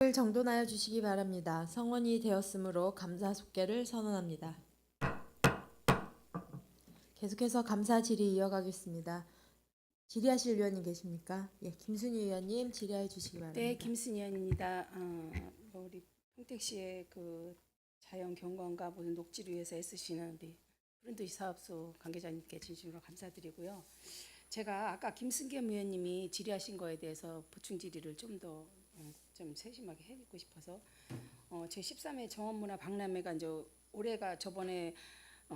을 정돈하여 주시기 바랍니다. 성원이 되었으므로 감사 속계를 선언합니다. 계속해서 감사 질의 이어가겠습니다. 질의하실 위원님 계십니까? 예, 김순희 위원님 질의해 주시기 바랍니다. 네, 김순희 의원입니다. 우리 평택시의 그 자연 경관과 모든 녹지를 위해서 애쓰시는 우리 푸른도시 사업소 관계자님께 진심으로 감사드리고요. 제가 아까 김승겸 의원님이 질의하신 거에 대해서 보충 질의를 좀 더 좀 세심하게 해드리고 싶어서 제 13회 정원문화 박람회가 이제 올해가 저번에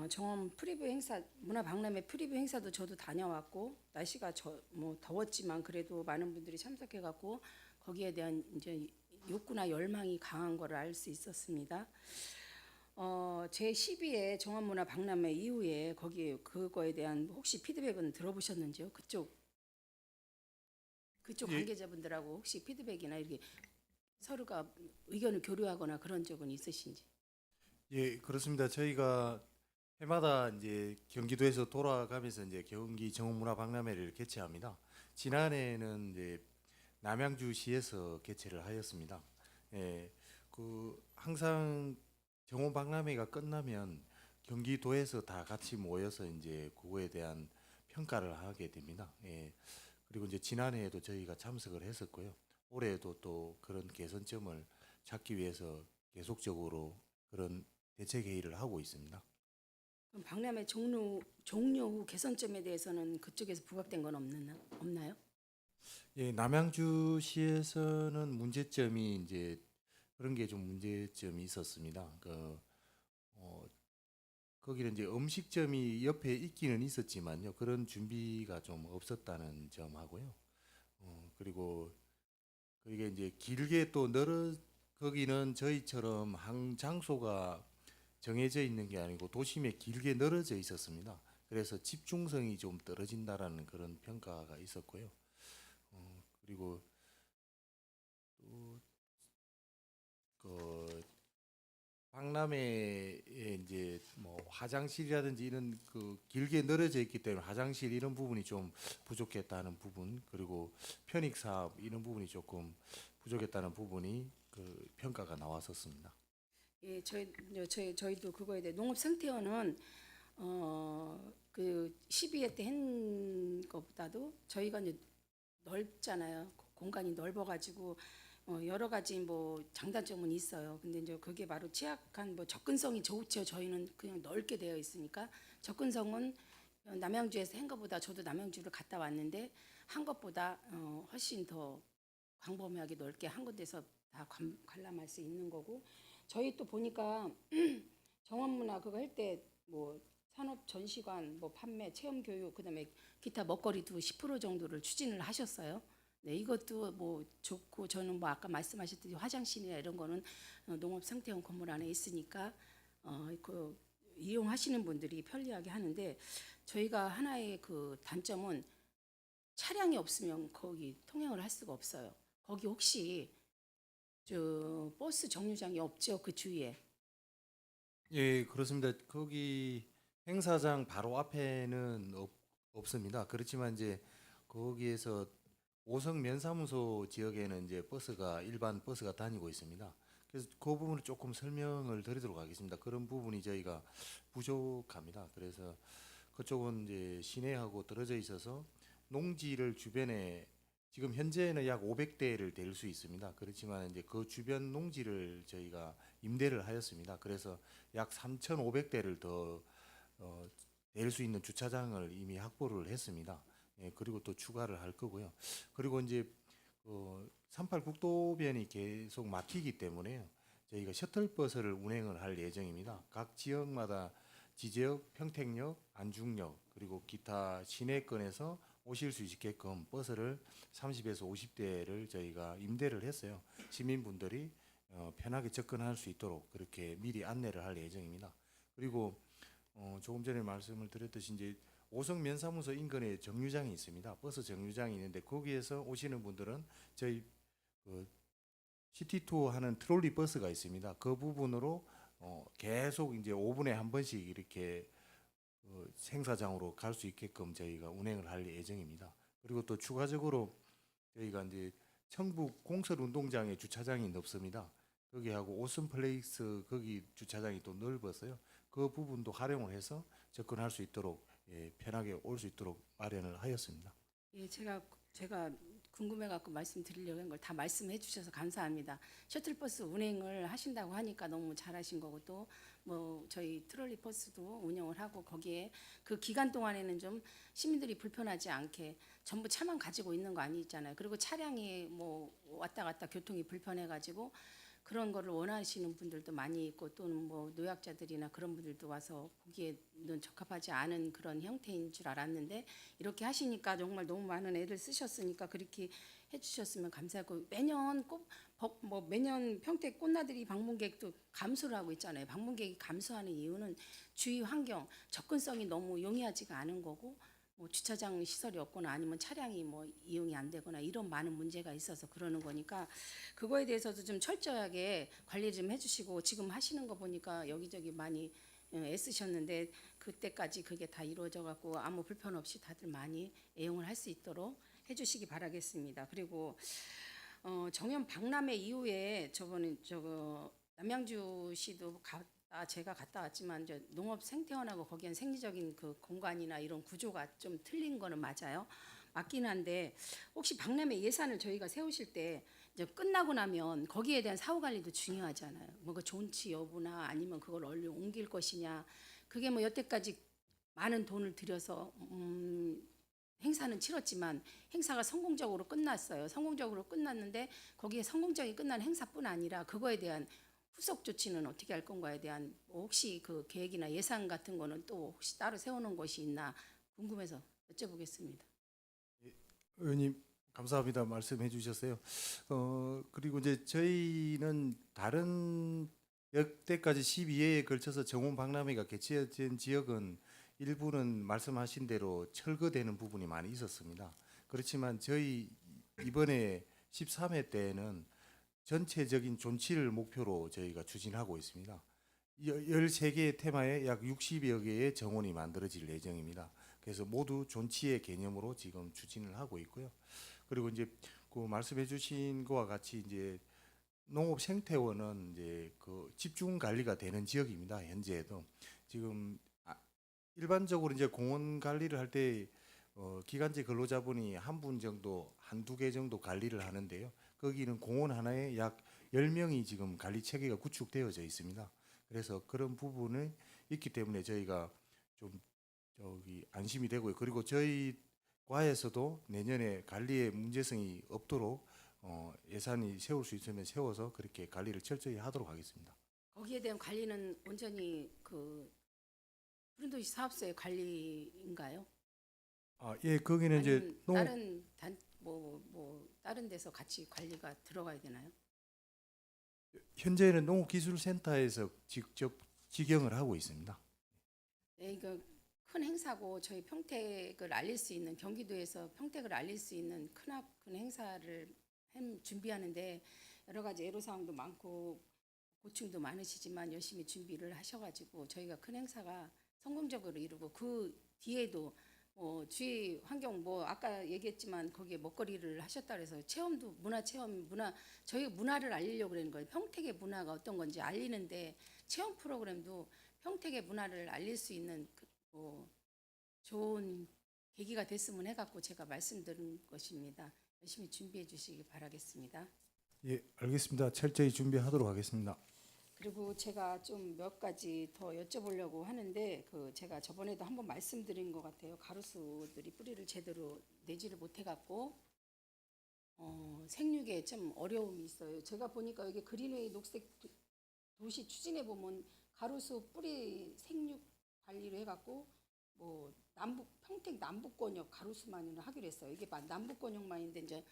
정원 프리뷰 행사 문화 박람회 프리뷰 행사도 저도 다녀왔고 날씨가 뭐 더웠지만 그래도 많은 분들이 참석해갖고 거기에 대한 이제 욕구나 열망이 강한 거를 알 수 있었습니다. 제 12회 정원문화 박람회 이후에 거기 그거에 대한 혹시 피드백은 들어보셨는지요? 그쪽 예, 관계자분들하고 혹시 피드백이나 이렇게 서로가 의견을 교류하거나 그런 적은 있으신지? 예, 그렇습니다. 저희가 해마다 이제 경기도에서 돌아가면서 이제 경기 정원문화박람회를 개최합니다. 지난해에는 이제 남양주시에서 개최를 하였습니다. 예, 항상 정원박람회가 끝나면 경기도에서 다 같이 모여서 이제 그거에 대한 평가를 하게 됩니다. 예, 그리고 이제 지난해에도 저희가 참석을 했었고요. 올해에도 또 그런 개선점을 찾기 위해서 계속적으로 그런 대책 회의를 하고 있습니다. 그럼 박람회 종료 후 개선점에 대해서는 그쪽에서 부각된 건 없나요? 예, 남양주시에서는 문제점이 이제 그런 게 좀 문제점이 있었습니다. 어, 거기는 이제 음식점이 옆에 있기는 있었지만요. 그런 준비가 좀 없었다는 점하고요. 그리고 그게 이제 길게 또 거기는 저희처럼 한 장소가 정해져 있는 게 아니고 도심에 길게 늘어져 있었습니다. 그래서 집중성이 좀 떨어진다라는 그런 평가가 있었고요. 그리고 또그 박람회에 이제 뭐 화장실이라든지 이런 그 길게 늘어져 있기 때문에 화장실 이런 부분이 좀 부족했다는 부분, 그리고 편익 사업 이런 부분이 조금 부족했다는 부분이 그 평가가 나왔었습니다. 예, 저희도 그거에 대해 농업 생태원은 그 12회 때 한 것보다도 저희가 이제 넓잖아요. 공간이 넓어가지고 여러 가지 뭐 장단점은 있어요. 근데 이제 그게 바로 취약한 뭐 접근성이 좋죠. 저희는 그냥 넓게 되어 있으니까 접근성은 남양주에서 한 것보다 저도 남양주를 갔다 왔는데 한 것보다 훨씬 더 광범위하게 넓게 한 군데서 다 관람할 수 있는 거고 저희 또 보니까 정원문화 그거 할 때 뭐 산업 전시관 뭐 판매 체험 교육 그다음에 기타 먹거리도 10% 정도를 추진을 하셨어요. 네, 이것도 뭐 좋고 저는 뭐 아까 말씀하셨듯이 화장실이나 이런 거는 농업 상태원 건물 안에 있으니까 그 이용하시는 분들이 편리하게 하는데 저희가 하나의 그 단점은 차량이 없으면 거기 통행을 할 수가 없어요. 거기 혹시 저 버스 정류장이 없죠? 그 주위에. 예, 그렇습니다. 거기 행사장 바로 앞에는 없습니다. 그렇지만 이제 거기에서 오성 면사무소 지역에는 이제 일반 버스가 다니고 있습니다. 그래서 그 부분을 조금 설명을 드리도록 하겠습니다. 그런 부분이 저희가 부족합니다. 그래서 그쪽은 이제 시내하고 떨어져 있어서 농지를 주변에 지금 현재는 약 500대를 댈 수 있습니다. 그렇지만 이제 그 주변 농지를 저희가 임대를 하였습니다. 그래서 약 3,500대를 더 낼 수 있는 주차장을 이미 확보를 했습니다. 예, 그리고 또 추가를 할 거고요. 그리고 이제 38 국도변이 계속 막히기 때문에요. 저희가 셔틀버스를 운행을 할 예정입니다. 각 지역마다 지제역, 평택역, 안중역 그리고 기타 시내권에서 오실 수 있게끔 버스를 30에서 50대를 저희가 임대를 했어요. 시민분들이 편하게 접근할 수 있도록 그렇게 미리 안내를 할 예정입니다. 그리고 조금 전에 말씀을 드렸듯이 이제 오성 면사무소 인근에 정류장이 있습니다. 버스 정류장이 있는데 거기에서 오시는 분들은 저희 그 시티 투어 하는 트롤리 버스가 있습니다. 그 부분으로 계속 이제 5분에 한 번씩 이렇게 행사장으로 갈 수 있게끔 저희가 운행을 할 예정입니다. 그리고 또 추가적으로 저희가 이제 청북 공설 운동장에 주차장이 넓습니다. 거기하고 오슨 플레이스 거기 주차장이 또 넓어서요. 그 부분도 활용을 해서 접근할 수 있도록 편하게 올 수 있도록 마련을 하였습니다. 예, 제가 궁금해 갖고 말씀드리려고 한 걸 다 말씀해 주셔서 감사합니다. 셔틀버스 운행을 하신다고 하니까 너무 잘하신 거고 또 뭐 저희 트롤리 버스도 운영을 하고 거기에 그 기간 동안에는 좀 시민들이 불편하지 않게 전부 차만 가지고 있는 거 아니잖아요. 그리고 차량이 뭐 왔다 갔다 교통이 불편해 가지고 그런 거를 원하시는 분들도 많이 있고 또는 뭐 노약자들이나 그런 분들도 와서 보기에는 적합하지 않은 그런 형태인 줄 알았는데 이렇게 하시니까 정말 너무 많은 애를 쓰셨으니까 그렇게 해주셨으면 감사하고 매년 평택 꽃나들이 방문객도 감소를 하고 있잖아요. 방문객이 감소하는 이유는 주위 환경 접근성이 너무 용이하지가 않은 거고 뭐 주차장 시설이 없거나 아니면 차량이 뭐 이용이 안 되거나 이런 많은 문제가 있어서 그러는 거니까 그거에 대해서도 좀 철저하게 관리 좀 해주시고 지금 하시는 거 보니까 여기저기 많이 애쓰셨는데 그때까지 그게 다 이루어져 갖고 아무 불편 없이 다들 많이 애용을 할 수 있도록 해주시기 바라겠습니다. 그리고 정연 박람회 이후에 저번에 남양주시도 제가 갔다 왔지만 이제 농업 생태원하고 거기엔 생리적인 그 공간이나 이런 구조가 좀 틀린 거는 맞아요. 맞긴 한데 혹시 박람회 예산을 저희가 세우실 때 이제 끝나고 나면 거기에 대한 사후 관리도 중요하잖아요. 뭐 그 존치 여부나 아니면 그걸 얼른 옮길 것이냐. 그게 뭐 여태까지 많은 돈을 들여서 행사는 치렀지만 행사가 성공적으로 끝났어요. 성공적으로 끝났는데 거기에 성공적이 끝난 행사뿐 아니라 그거에 대한 후속 조치는 어떻게 할 건가에 대한 혹시 그 계획이나 예산 같은 거는 또 혹시 따로 세우는 것이 있나 궁금해서 여쭤보겠습니다. 의원님 감사합니다. 말씀해 주셨어요. 그리고 이제 저희는 다른 역대까지 12회에 걸쳐서 정원 박람회가 개최된 지역은 일부는 말씀하신 대로 철거되는 부분이 많이 있었습니다. 그렇지만 저희 이번에 13회 때에는 전체적인 존치를 목표로 저희가 추진하고 있습니다. 13개의 테마에 약 60여 개의 정원이 만들어질 예정입니다. 그래서 모두 존치의 개념으로 지금 추진을 하고 있고요. 그리고 이제 그 말씀해 주신 것과 같이 이제 농업 생태원은 이제 그 집중 관리가 되는 지역입니다. 현재에도 지금 일반적으로 이제 공원 관리를 할 때 기간제 근로자분이 한 분 정도 한두 개 정도 관리를 하는데요. 거기는 공원 하나에 약 10명이 지금 관리 체계가 구축되어져 있습니다. 그래서 그런 부분이 있기 때문에 저희가 좀 안심이 되고요. 그리고 저희 과에서도 내년에 관리에 문제성이 없도록 예산이 세울 수 있으면 세워서 그렇게 관리를 철저히 하도록 하겠습니다. 거기에 대한 관리는 온전히 그 푸른도시 사업소의 관리인가요? 예, 거기는 이제 아니면 다른 다른 데서 같이 관리가 들어가야 되나요? 현재는 농업기술센터에서 직접 직영을 하고 있습니다. 네, 이거 큰 행사고 저희 평택을 알릴 수 있는 경기도에서 평택을 알릴 수 있는 큰 행사를 준비하는데 여러 가지 애로사항도 많고 고충도 많으시지만 열심히 준비를 하셔가지고 저희가 큰 행사가 성공적으로 이루고 그 뒤에도 주위 환경 아까 얘기했지만 거기에 먹거리를 하셨다 그래서 체험도 저희 문화를 알리려고 그러는 거예요. 평택의 문화가 어떤 건지 알리는데 체험 프로그램도 평택의 문화를 알릴 수 있는 좋은 계기가 됐으면 해갖고 제가 말씀드린 것입니다. 열심히 준비해 주시기 바라겠습니다. 예, 알겠습니다. 철저히 준비하도록 하겠습니다. 그리고 제가 좀 몇 가지 더 여쭤보려고 하는데 제가 저번에도 한번 말씀드린 것 같아요. 가로수들이 뿌리를 제대로 내지를 못해갖고 생육에 좀 어려움이 있어요. 제가 보니까 여기 그린웨이 녹색 도시 추진해 보면 가로수 뿌리 생육 관리를 해갖고 평택 남북권역 가로수만을 하기로 했어요. 이게 남북권역만인데 이제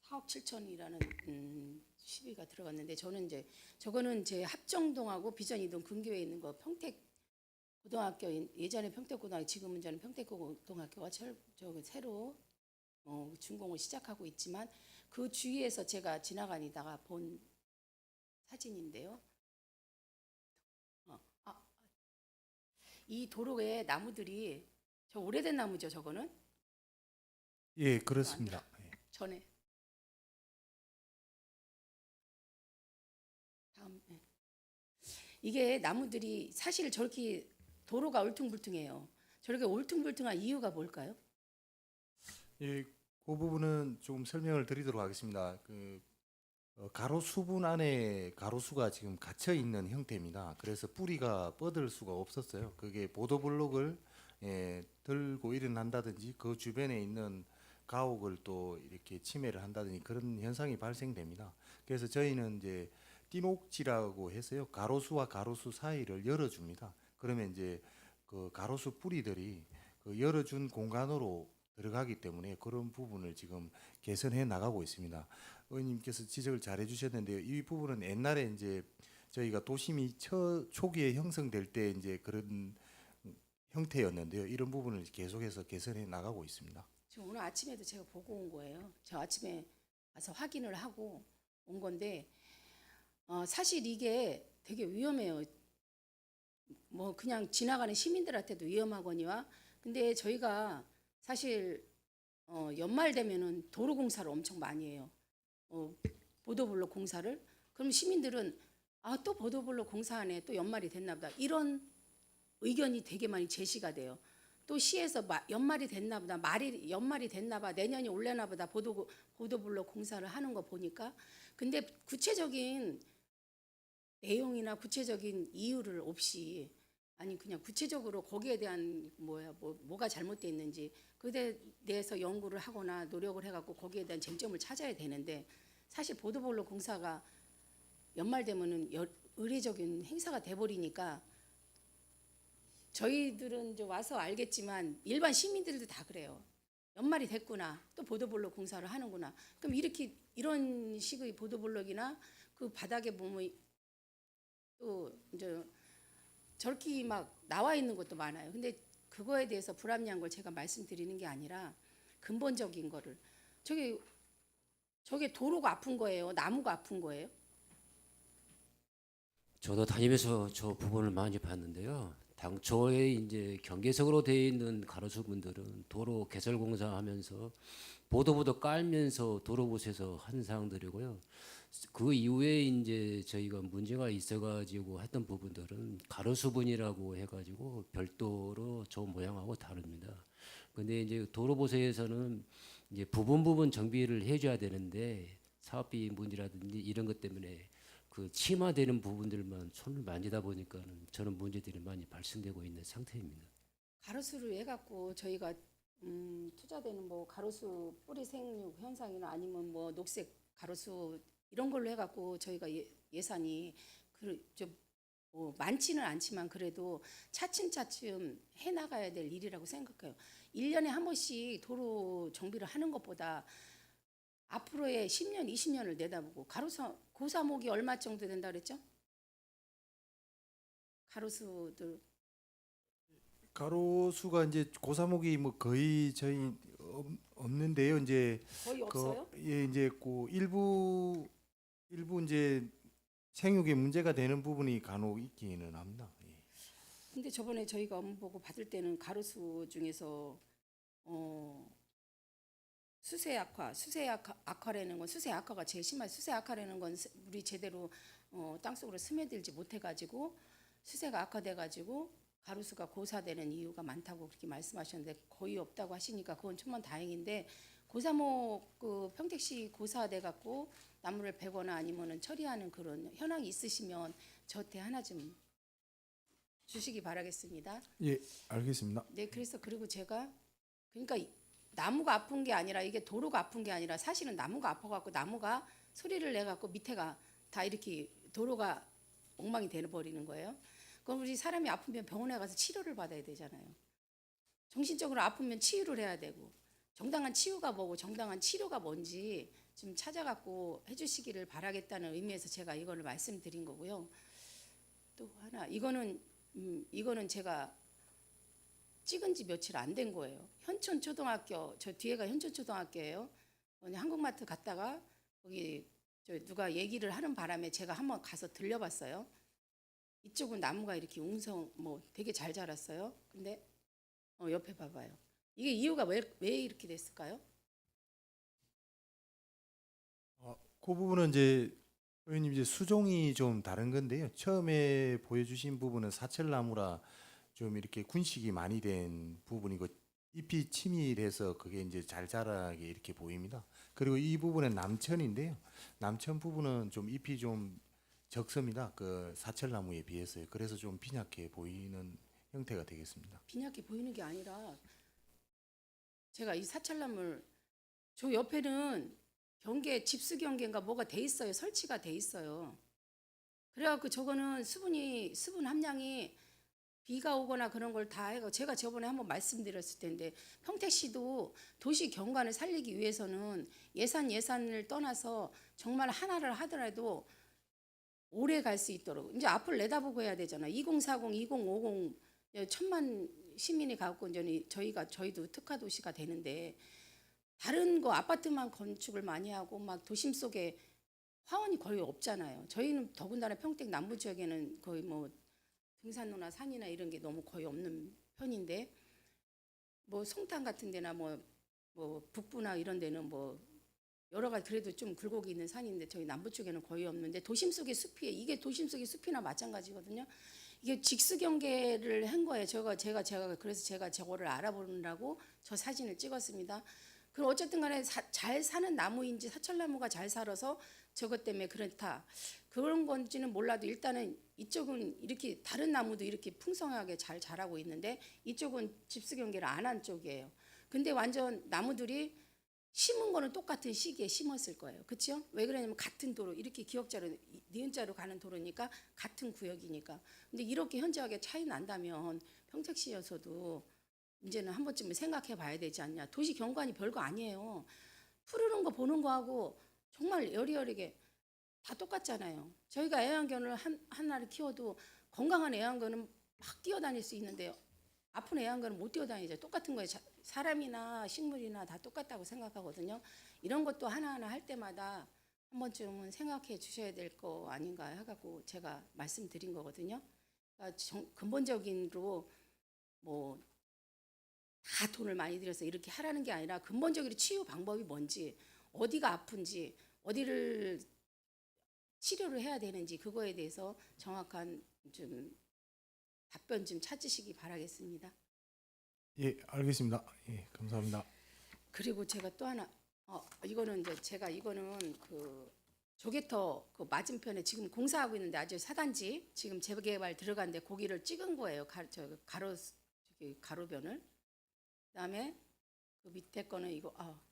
4억 7천이라는 시비가 들어갔는데 저거는 제 합정동하고 비전이동 근교에 있는 거 평택 고등학교 예전에 평택고등학교 지금은 저는 평택고등학교가 새로 준공을 시작하고 있지만 그 주위에서 제가 지나가다가 본 사진인데요. 이 도로에 나무들이 오래된 나무죠. 저거는 예, 그렇습니다. 전에 이게 나무들이 사실 저렇게 도로가 울퉁불퉁해요. 저렇게 울퉁불퉁한 이유가 뭘까요? 예, 그 부분은 좀 설명을 드리도록 하겠습니다. 가로수분 안에 가로수가 지금 갇혀 있는 형태입니다. 그래서 뿌리가 뻗을 수가 없었어요. 그게 보도블록을 들고 일어난다든지 그 주변에 있는 가옥을 또 이렇게 침해를 한다든지 그런 현상이 발생됩니다. 그래서 저희는 이제 띠녹지라고 해서요. 가로수와 가로수 사이를 열어줍니다. 그러면 이제 그 가로수 뿌리들이 그 열어준 공간으로 들어가기 때문에 그런 부분을 지금 개선해 나가고 있습니다. 의원님께서 지적을 잘 해주셨는데요. 이 부분은 옛날에 이제 저희가 도심이 초기에 형성될 때 이제 그런 형태였는데요. 이런 부분을 계속해서 개선해 나가고 있습니다. 저 오늘 아침에도 제가 보고 온 거예요. 저 아침에 와서 확인을 하고 온 건데 사실 이게 되게 위험해요. 뭐 그냥 지나가는 시민들한테도 위험하거니와 근데 저희가 사실 연말 되면은 도로 공사를 엄청 많이 해요. 보도블록 공사를. 그럼 시민들은 또 보도블록 공사하네. 또 연말이 됐나 보다. 이런 의견이 되게 많이 제시가 돼요. 또 시에서 연말이 됐나 보다. 연말이 됐나 봐. 내년이 올래나 보다. 보도블록 공사를 하는 거 보니까. 근데 구체적인 내용이나 구체적인 이유를 없이 아니 그냥 구체적으로 거기에 대한 뭐가 잘못돼 있는지 그에 대해서 연구를 하거나 노력을 해갖고 거기에 대한 쟁점을 찾아야 되는데 사실 보도블록 공사가 연말 되면은 의례적인 행사가 돼버리니까 저희들은 이제 와서 알겠지만 일반 시민들도 다 그래요. 연말이 됐구나. 또 보도블록 공사를 하는구나. 그럼 이런 식의 보도블록이나 그 바닥에 보면 또 이제 저렇게 막 나와 있는 것도 많아요. 근데 그거에 대해서 불합리한 걸 제가 말씀드리는 게 아니라 근본적인 거를 저게 도로가 아픈 거예요. 나무가 아픈 거예요. 저도 다니면서 저 부분을 많이 봤는데요. 당초에 이제 경계석으로 되어 있는 가로수분들은 도로 개설 공사하면서 보도보도 깔면서 도로봇에서 한 사항들이고요. 그 이후에 이제 저희가 문제가 있어가지고 했던 부분들은 가로수분이라고 해가지고 별도로 저 모양하고 다릅니다. 근데 이제 도로보세에서는 이제 부분 정비를 해줘야 되는데 사업비 문제라든지 이런 것 때문에 그 침하되는 부분들만 손을 만지다 보니까는 저는 문제들이 많이 발생되고 있는 상태입니다. 가로수를 해갖고 저희가 투자되는 뭐 가로수 뿌리 생육 현상이나 아니면 뭐 녹색 가로수 이런 걸로 해갖고 저희가 예산이 많지는 않지만 그래도 차츰차츰 해나가야 될 일이라고 생각해요. 1년에 한 번씩 도로 정비를 하는 것보다 앞으로의 10년, 20년을 내다보고 고사목이 얼마 정도 된다 그랬죠? 가로수들 가로수가 이제 고사목이 뭐 거의 저희 없는데요. 이제 거의 없어요? 이제 그 일부 이제 생육에 문제가 되는 부분이 간혹 있기는 합니다. 예. 근데 저번에 저희가 업무 보고 받을 때는 가로수 중에서 수세 악화라는 건 수세 악화가 제일 심한 수세 악화라는 건 우리 제대로 땅속으로 스며들지 못해가지고 수세가 악화돼가지고 가로수가 고사되는 이유가 많다고 그렇게 말씀하셨는데 거의 없다고 하시니까 그건 천만 다행인데 고사목 그 평택시 고사돼갖고 나무를 베거나 아니면은 처리하는 그런 현황이 있으시면 저한테 하나 좀 주시기 바라겠습니다. 예, 알겠습니다. 네, 그래서 그리고 제가 그러니까 나무가 아픈 게 아니라 이게 도로가 아픈 게 아니라 사실은 나무가 아파갖고 나무가 소리를 내갖고 밑에가 다 이렇게 도로가 엉망이 되어버리는 거예요. 그럼 우리 사람이 아프면 병원에 가서 치료를 받아야 되잖아요. 정신적으로 아프면 치유를 해야 되고 정당한 치유가 뭐고 정당한 치료가 뭔지 좀 찾아갖고 해주시기를 바라겠다는 의미에서 제가 이거를 말씀드린 거고요. 또 하나 이거는 제가 찍은 지 며칠 안 된 거예요. 현촌초등학교 저 뒤에가 현촌초등학교예요. 한국마트 갔다가 거기 누가 얘기를 하는 바람에 제가 한번 가서 들려봤어요. 이쪽은 나무가 이렇게 되게 잘 자랐어요. 근데 옆에 봐봐요. 이게 이유가 왜 이렇게 됐을까요? 그 부분은 이제 의원님 이제 수종이 좀 다른 건데요. 처음에 보여주신 부분은 사철나무라 좀 이렇게 군식이 많이 된 부분이고 잎이 치밀해서 그게 이제 잘 자라게 이렇게 보입니다. 그리고 이 부분은 남천인데요. 남천 부분은 좀 잎이 좀 적습니다. 그 사철나무에 비해서요. 그래서 좀 빈약해 보이는 형태가 되겠습니다. 빈약해 보이는 게 아니라 제가 이 사찰나물 저 옆에는 경계 집수 경계인가 뭐가 돼 있어요. 설치가 돼 있어요. 그래갖고 저거는 수분 함량이 비가 오거나 그런 걸 다 해가 제가 저번에 한번 말씀드렸을 텐데 평택시도 도시 경관을 살리기 위해서는 예산을 떠나서 정말 하나를 하더라도 오래 갈 수 있도록 이제 앞을 내다보고 해야 되잖아. 2040, 2050 천만 시민이 갖고 이제 저희도 특화 도시가 되는데 다른 거 아파트만 건축을 많이 하고 막 도심 속에 화원이 거의 없잖아요. 저희는 더군다나 평택 남부 지역에는 거의 뭐 등산로나 산이나 이런 게 너무 거의 없는 편인데 뭐 송탄 같은 데나 뭐 북부나 이런 데는 뭐 여러 가지 그래도 좀 굴곡이 있는 산인데 저희 남부 쪽에는 거의 없는데 도심 속의 숲이 이게 도심 속의 숲이나 마찬가지거든요. 이게 직수 경계를 한 거예요. 제가 그래서 제가 저거를 알아보느라고 저 사진을 찍었습니다. 그럼 어쨌든 간에 잘 사는 나무인지 사철나무가 잘 살아서 저것 때문에 그렇다. 그런 건지는 몰라도 일단은 이쪽은 이렇게 다른 나무도 이렇게 풍성하게 잘 자라고 있는데 이쪽은 집수 경계를 안 한 쪽이에요. 근데 완전 나무들이 심은 거는 똑같은 시기에 심었을 거예요. 그렇죠? 왜 그러냐면 같은 도로 이렇게 기역자로 니은자로 가는 도로니까 같은 구역이니까. 근데 이렇게 현저하게 차이 난다면 평택시여서도 이제는 한 번쯤은 생각해 봐야 되지 않냐. 도시 경관이 별거 아니에요. 푸르른 거 보는 거하고 정말 여리여리게 다 똑같잖아요. 저희가 애완견을 하나를 키워도 건강한 애완견은 막 뛰어다닐 수 있는데요. 아픈 애완견은 못 뛰어다니죠. 똑같은 거예요. 사람이나 식물이나 다 똑같다고 생각하거든요. 이런 것도 하나하나 할 때마다 한 번쯤은 생각해 주셔야 될 거 아닌가 해갖고 제가 말씀드린 거거든요. 그러니까 근본적인로 뭐 다 돈을 많이 들여서 이렇게 하라는 게 아니라 근본적으로 치유 방법이 뭔지 어디가 아픈지 어디를 치료를 해야 되는지 그거에 대해서 정확한 좀 답변 좀 찾으시기 바라겠습니다. 예, 알겠습니다. 예, 감사합니다. 그리고 제가 또 하나 이거는 이제 제가 이거는 그 조개터 그 맞은편에 지금 공사하고 있는데 아주 사단지 지금 재개발 들어갔는데 거기를 찍은 거예요. 가로변을. 그다음에 그 밑에 거는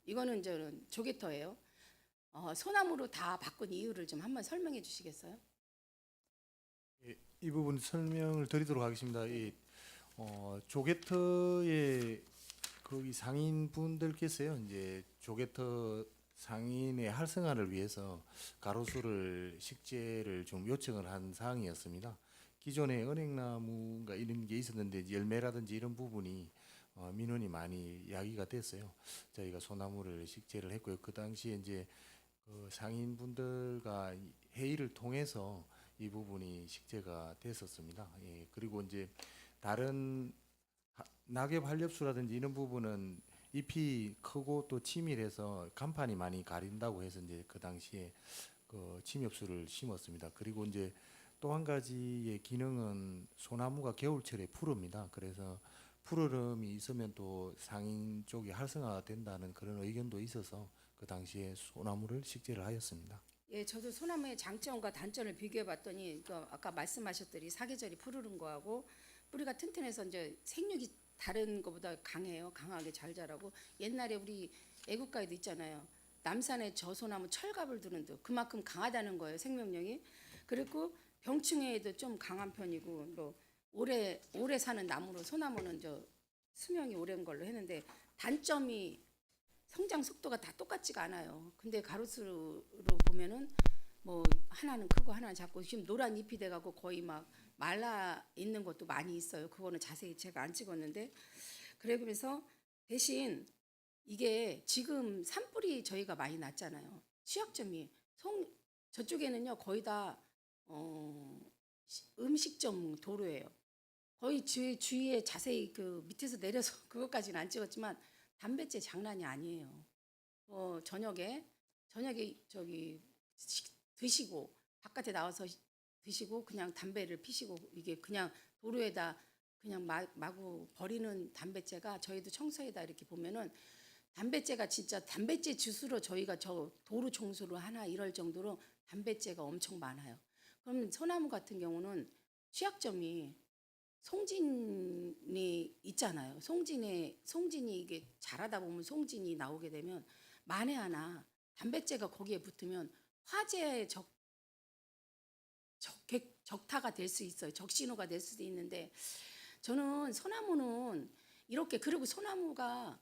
이거는 저는 조개터예요. 소나무로 다 바꾼 이유를 좀 한번 설명해 주시겠어요? 예, 이 부분 설명을 드리도록 하겠습니다. 이 조개터의 거기 상인분들께서요, 이제 조개터 상인의 활성화를 위해서 가로수를 식재를 좀 요청을 한 사항이었습니다. 기존에 은행나무가 이런 게 있었는데 열매라든지 이런 부분이 민원이 많이 야기가 됐어요. 저희가 소나무를 식재를 했고요. 그 당시에 이제 그 상인분들과 회의를 통해서 이 부분이 식재가 됐었습니다. 예, 그리고 이제 다른 낙엽 한렵수라든지 이런 부분은 잎이 크고 또 치밀해서 간판이 많이 가린다고 해서 이제 그 당시에 그 침엽수를 심었습니다. 그리고 이제 또 한 가지의 기능은 소나무가 겨울철에 푸릅니다. 그래서 푸르름이 있으면 또 상인 쪽이 활성화가 된다는 그런 의견도 있어서 그 당시에 소나무를 식재를 하였습니다. 예, 저도 소나무의 장점과 단점을 비교해 봤더니 아까 말씀하셨더니 사계절이 푸르른 거하고 뿌리가 튼튼해서 이제 생육이 다른 것보다 강해요. 강하게 잘 자라고. 옛날에 우리 애국가에도 있잖아요. 남산에 저소나무 철갑을 두는 듯 그만큼 강하다는 거예요. 생명력이. 그리고 병충해에도 좀 강한 편이고 또 오래 사는 나무로 소나무는 수명이 오랜 걸로 했는데 단점이 성장 속도가 다 똑같지가 않아요. 근데 가로수로 보면은 뭐 하나는 크고 하나는 작고 지금 노란 잎이 돼가고 거의 막 말라 있는 것도 많이 있어요. 그거는 자세히 제가 안 찍었는데 그러면서 대신 이게 지금 산불이 저희가 많이 났잖아요. 취약점이 저쪽에는요 거의 다 음식점 도로예요. 거의 주위에 자세히 그 밑에서 내려서 그것까지는 안 찍었지만 담뱃재 장난이 아니에요. 저녁에 저기 드시고 바깥에 나와서 드시고 그냥 담배를 피시고 이게 그냥 도로에다 그냥 마구 버리는 담배째가 저희도 청소에다 이렇게 보면은 담배째가 진짜 담배째 주스로 저희가 저 도로 청소를 하나 이럴 정도로 담배째가 엄청 많아요. 그럼 소나무 같은 경우는 취약점이 송진이 있잖아요. 송진이 이게 자라다 보면 송진이 나오게 되면 만에 하나 담배째가 거기에 붙으면 화재의 적타가 될 수 있어요. 적신호가 될 수도 있는데 저는 소나무는 이렇게 그리고 소나무가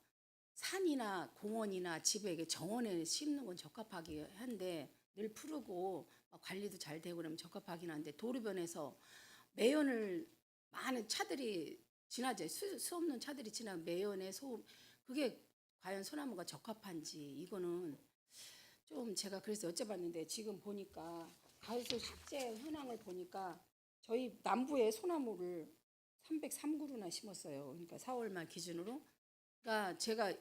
산이나 공원이나 집에 이게 정원에 심는 건 적합하기 한데 늘 푸르고 관리도 잘 되고 그러면 적합하긴 한데 도로변에서 매연을 많은 차들이 지나죠. 수 없는 차들이 지나 매연의 소음 그게 과연 소나무가 적합한지 이거는 좀 제가 그래서 여쭤봤는데 지금 보니까 가요소 실제 현황을 보니까 저희 남부에 소나무를 303그루나 심었어요. 그러니까 4월 말 기준으로. 그러니까 제가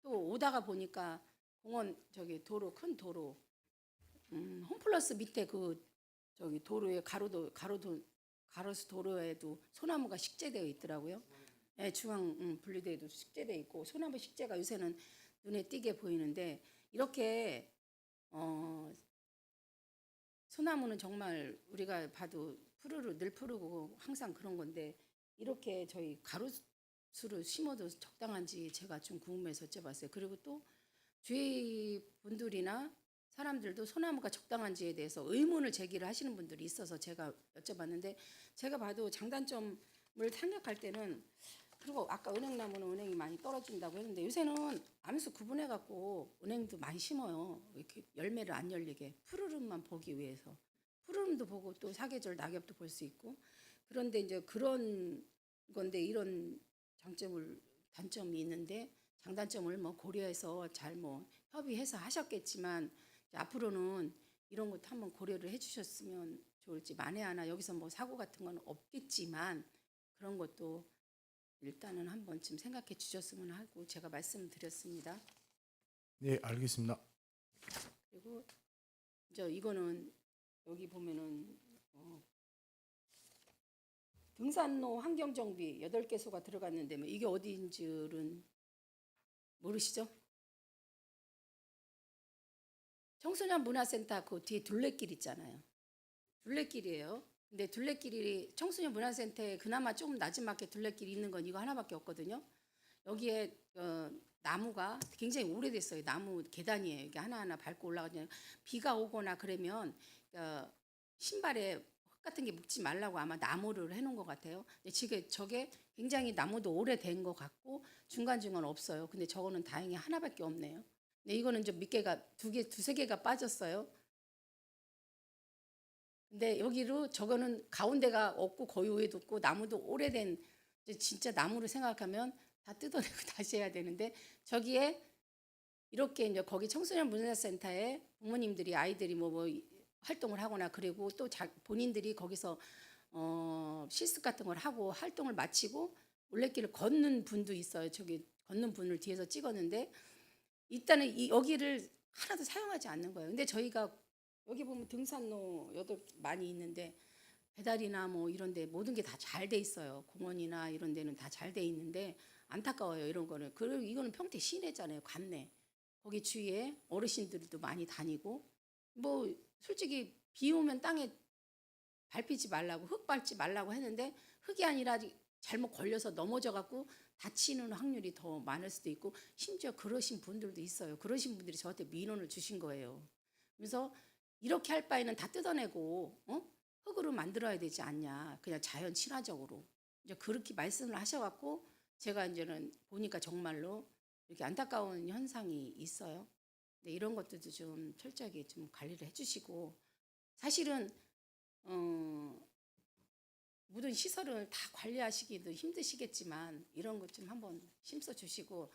또 오다가 보니까 공원 저기 도로 큰 도로 홈플러스 밑에 그 저기 도로에 가로수 도로에도 소나무가 식재되어 있더라고요. 네, 중앙 분리대에도 식재되어 있고 소나무 식재가 요새는 눈에 띄게 보이는데 이렇게 소나무는 정말 우리가 봐도 늘 푸르고 항상 그런 건데 이렇게 저희 가로수를 심어도 적당한지 제가 좀 궁금해서 여쭤봤어요. 그리고 또 주위 분들이나 사람들도 소나무가 적당한지에 대해서 의문을 제기를 하시는 분들이 있어서 제가 여쭤봤는데 제가 봐도 장단점을 생각할 때는 그리고 아까 은행나무는 은행이 많이 떨어진다고 했는데 요새는 암수 구분해 갖고 은행도 많이 심어요. 이렇게 열매를 안 열리게 푸르름만 보기 위해서 푸르름도 보고 또 사계절 낙엽도 볼 수 있고 그런데 이제 그런 건데 이런 단점이 있는데 장단점을 뭐 고려해서 잘 뭐 협의해서 하셨겠지만 이제 앞으로는 이런 것도 한번 고려를 해주셨으면 좋을지 만에 하나 여기서 뭐 사고 같은 건 없겠지만 그런 것도 일단은 한 번쯤 생각해 주셨으면 하고 제가 말씀드렸습니다. 네, 알겠습니다. 그리고 이제 이거는 여기 보면은 등산로 환경정비 8개소가 들어갔는데 뭐 이게 어디인지는 모르시죠? 청소년 문화센터 그 뒤에 둘레길 있잖아요. 둘레길이에요. 근데 둘레길이 청소년 문화센터에 그나마 좀 나지막하게 둘레길이 있는 건 이거 하나밖에 없거든요. 여기에 나무가 굉장히 오래됐어요. 나무 계단이에요. 이게 하나하나 밟고 올라가잖아요. 비가 오거나 그러면 신발에 흙 같은 게 묻지 말라고 아마 나무를 해놓은 것 같아요. 근데 지금 저게 굉장히 나무도 오래된 것 같고 중간중간 없어요. 근데 저거는 다행히 하나밖에 없네요. 근데 이거는 좀 몇 개가 두세 개가 빠졌어요. 근데 여기로 저거는 가운데가 없고 거의 위에도 없고 나무도 오래된 진짜 나무를 생각하면 다 뜯어내고 다시 해야 되는데 저기에 이렇게 이제 거기 청소년 문화센터에 부모님들이 아이들이 뭐 활동을 하거나 그리고 또 본인들이 거기서 실습 같은 걸 하고 활동을 마치고 올레길을 걷는 분도 있어요. 저기 걷는 분을 뒤에서 찍었는데 일단은 여기를 하나도 사용하지 않는 거예요. 근데 저희가 여기 보면 등산로 많이 있는데 배달이나 뭐 이런 데 모든 게 다 잘 돼 있어요. 공원이나 이런 데는 다 잘 돼 있는데 안타까워요. 이런 거는. 그리고 이거는 평택 시내잖아요. 관내. 거기 주위에 어르신들도 많이 다니고 뭐 솔직히 비 오면 땅에 밟히지 말라고 흙 밟지 말라고 했는데 흙이 아니라 잘못 걸려서 넘어져 갖고 다치는 확률이 더 많을 수도 있고 심지어 그러신 분들도 있어요. 그러신 분들이 저한테 민원을 주신 거예요. 그래서 이렇게 할 바에는 다 뜯어내고 흙으로 만들어야 되지 않냐. 그냥 자연 친화적으로. 이제 그렇게 말씀을 하셔갖고 제가 이제는 보니까 정말로 이렇게 안타까운 현상이 있어요. 근데 이런 것들도 좀 철저하게 좀 관리를 해주시고 사실은 모든 시설을 다 관리하시기도 힘드시겠지만 이런 것 좀 한번 심써 주시고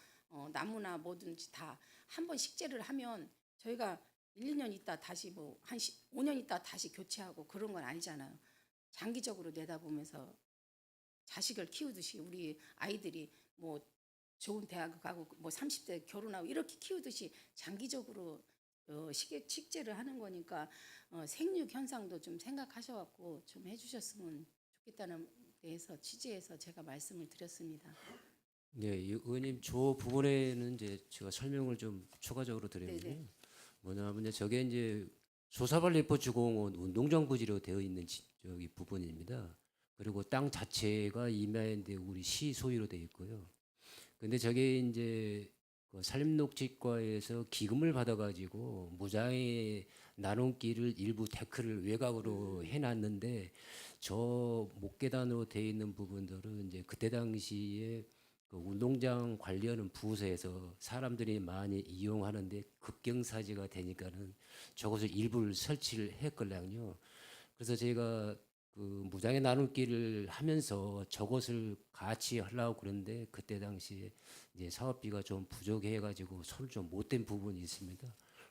나무나 뭐든지 다 한번 식재를 하면 저희가 1, 2년 있다 다시 뭐 한 5년 있다 다시 교체하고 그런 건 아니잖아요. 장기적으로 내다보면서 자식을 키우듯이 우리 아이들이 뭐 좋은 대학을 가고 뭐 30대 결혼하고 이렇게 키우듯이 장기적으로 식재를 하는 거니까 생육 현상도 좀 생각하셔갖고 좀 해주셨으면 좋겠다는 데에서 취지해서 제가 말씀을 드렸습니다. 네, 이 의원님 저 부분에는 이제 제가 설명을 좀 추가적으로 드리면요. 네네. 뭐냐면 저게 이제 소사발리포주공원 운동장 부지로 되어 있는 저기 부분입니다. 그리고 땅 자체가 임야인데 우리 시 소유로 되어 있고요. 근데 저게 이제 그 산림녹지과에서 기금을 받아가지고 무장의 나눔길을 일부 데크를 외곽으로 해놨는데 저 목계단으로 되어 있는 부분들은 이제 그때 당시에 그 운동장 관리하는 부서에서 사람들이 많이 이용하는데 급경사지가 되니까는 저것을 일부를 설치를 했걸랑요. 그래서 저희가 그 무장의 나눔길을 하면서 저것을 같이 하려고 그러는데 그때 당시에 이제 사업비가 좀 부족해가지고 손을 좀 못 댄 부분이 있습니다.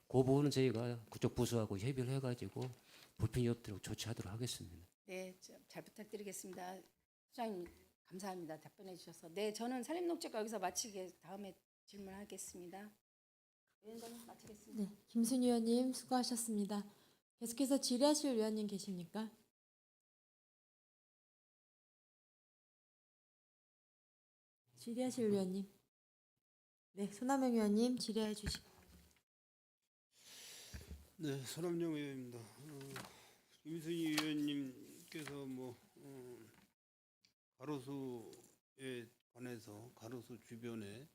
그 부분은 저희가 그쪽 부서하고 협의를 해가지고 불편이 없도록 조치하도록 하겠습니다. 네, 잘 부탁드리겠습니다. 소장님 감사합니다. 답변해 주셔서. 네, 저는 산림녹지과 여기서 마치게 다음에 질문하겠습니다. 위원장님 마치겠습니다. 네, 김순희 의원님 수고하셨습니다. 계속해서 질의하실 의원님 계십니까? 질의하실 의원님. 네, 손남영 의원님 질의해 주시기 바랍니다. 네, 손남영 의원입니다. 김순희 의원님께서 가로수에 관해서 가로수 주변에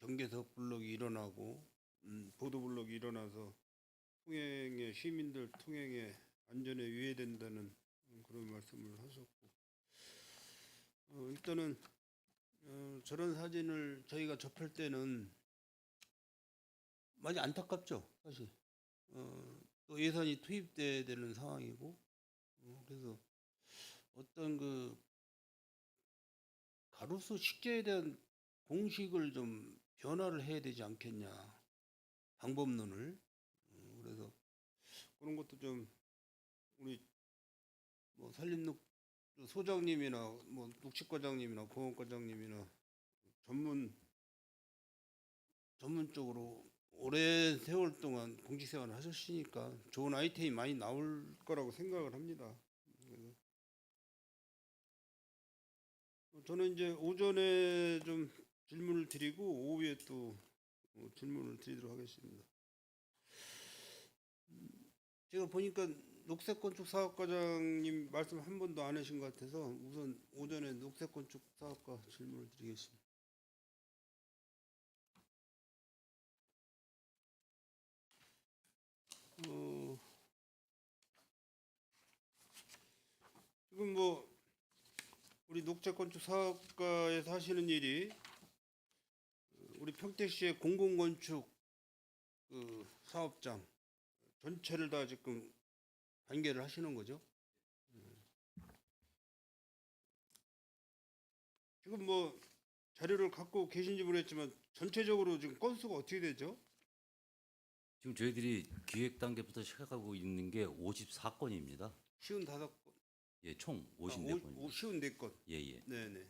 경계석 블록이 일어나고 보도 블록이 일어나서 시민들 통행에 안전에 위해된다는 그런 말씀을 하셨고, 일단은 저런 사진을 저희가 접할 때는 많이 안타깝죠, 사실. 또 예산이 투입돼야 되는 상황이고, 그래서 어떤 그 가로수 식재에 대한 공식을 좀 변화를 해야 되지 않겠냐, 방법론을. 그래서 그런 것도 좀 우리 산림녹 소장님이나 녹지과장님이나 공원과장님이나 전문적으로 오랜 세월 동안 공직 생활을 하셨으니까 좋은 아이템이 많이 나올 거라고 생각을 합니다. 그래서 저는 이제 오전에 좀 질문을 드리고 오후에 또 질문을 드리도록 하겠습니다. 제가 보니까 녹색건축사업과장님 말씀 한 번도 안 하신 것 같아서 우선 오전에 녹색건축사업과 질문을 드리겠습니다. 지금 우리 녹색건축사업과에서 하시는 일이 우리 평택시의 공공건축 그 사업장 전체를 다 지금 관계를 하시는 거죠. 지금 자료를 갖고 계신지 모르겠지만 전체적으로 지금 건수가 어떻게 되죠? 지금 저희들이 기획 단계부터 시작하고 있는 게 54건입니다. 쉬운 5건. 예, 총 54건. 쉬운 4건. 예, 예. 네네.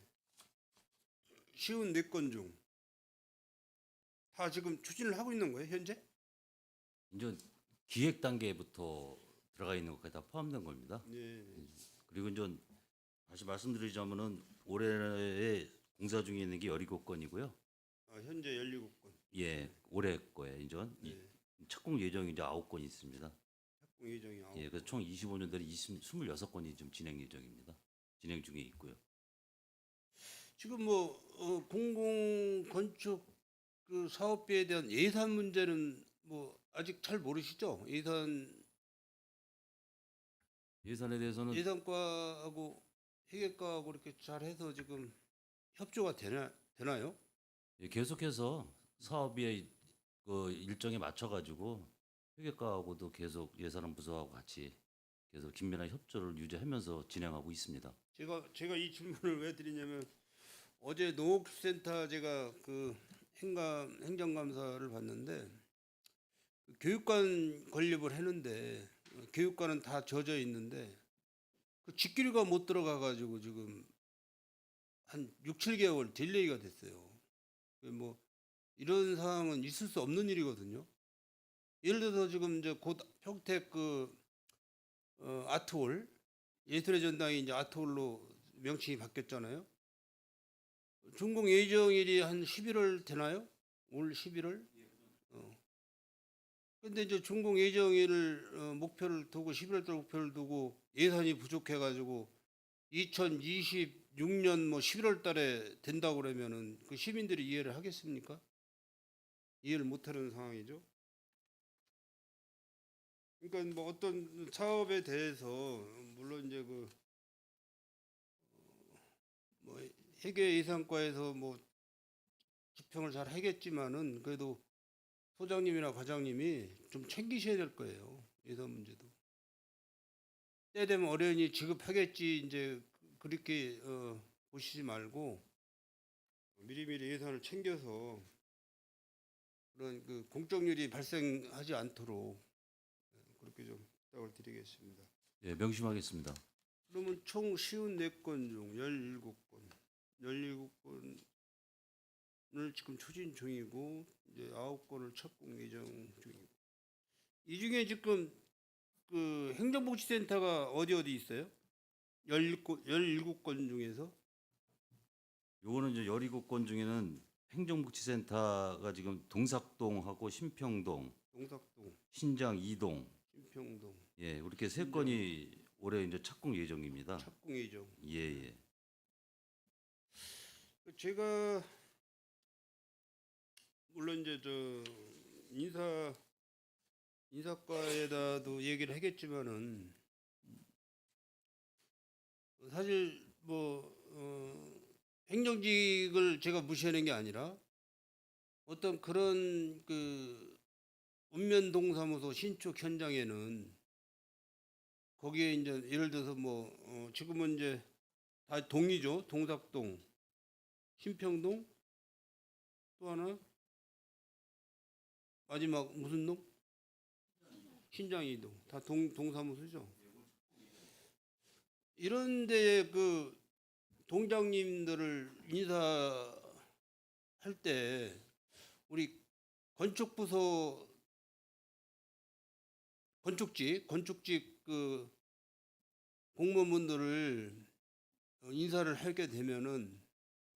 쉬운 4건 중 다 지금 추진을 하고 있는 거예요, 현재? 이제 기획 단계부터 들어가 있는 것까지 다 포함된 겁니다. 네. 그리고 이제 다시 말씀드리자면은 올해에 공사 중에 있는 게 17건이고요. 현재 17건. 예, 올해 거에 이제 네. 착공 예정이 이제 9건이 있습니다. 착공 예정이 9건. 예, 그래서 총 25년도에 26건이 좀 진행 예정입니다. 진행 중에 있고요. 지금 공공 건축 그 사업비에 대한 예산 문제는 아직 잘 모르시죠? 예산에 대해서는 예산과하고 회계과하고 이렇게 잘 해서 지금 협조가 되나요? 예, 계속해서 사업의 그 일정에 맞춰가지고 회계과하고도 계속 예산안 부서하고 같이 계속 긴밀한 협조를 유지하면서 진행하고 있습니다. 제가 이 질문을 왜 드리냐면 어제 농업센터 제가 그 행정감사를 봤는데 교육관 건립을 했는데 교육관은 다 젖어 있는데 그 직규류가 못 들어가 가지고 지금 한 6, 7개월 딜레이가 됐어요. 이런 상황은 있을 수 없는 일이거든요. 예를 들어서 지금 이제 곧 평택 아트홀 예술의 전당이 이제 아트홀로 명칭이 바뀌었잖아요. 준공 예정일이 한 11월 되나요? 올 11월? 근데 이제 준공 예정일을 목표를 두고 11월 달 목표를 두고 예산이 부족해 가지고 2026년 뭐 11월 달에 된다고 그러면은 그 시민들이 이해를 하겠습니까? 이해를 못 하는 상황이죠. 그러니까 뭐 어떤 사업에 대해서 물론 이제 뭐 회계 예산과에서 뭐 집행을 잘 하겠지만은 그래도 소장님이나 과장님이 좀 챙기셔야 될 거예요. 예산 문제도. 때 되면 어련히 지급하겠지 이제 그렇게 보시지 말고 미리미리 예산을 챙겨서 그런 그 공적률이 발생하지 않도록 그렇게 좀 부탁을 드리겠습니다. 예, 명심하겠습니다. 그러면 총 54건 중 17건, 17건을 지금 추진 중이고 이제 9건을 착공 예정 중이고 이 중에 지금 그 행정복지센터가 어디 있어요? 17건 중에서 요거는 이제 17건 중에는 행정복지센터가 지금 동삭동하고 신평동, 동삭동, 신장 2동, 신평동 예, 이렇게 세 건이 올해 이제 착공 예정입니다. 착공 예정. 예, 예. 제가 물론 이제 저 인사과에다도 얘기를 하겠지만은 사실 행정직을 제가 무시하는 게 아니라 어떤 그런 그 읍면동사무소 신축 현장에는 거기에 이제 예를 들어서 지금은 이제 다 동이죠. 동삭동, 신평동, 또 하나 마지막 무슨 동? 신장이동. 다 동사무소죠. 이런 데에 그 동장님들을 인사할 때 우리 건축부서 건축직 그 공무원분들을 인사를 하게 되면은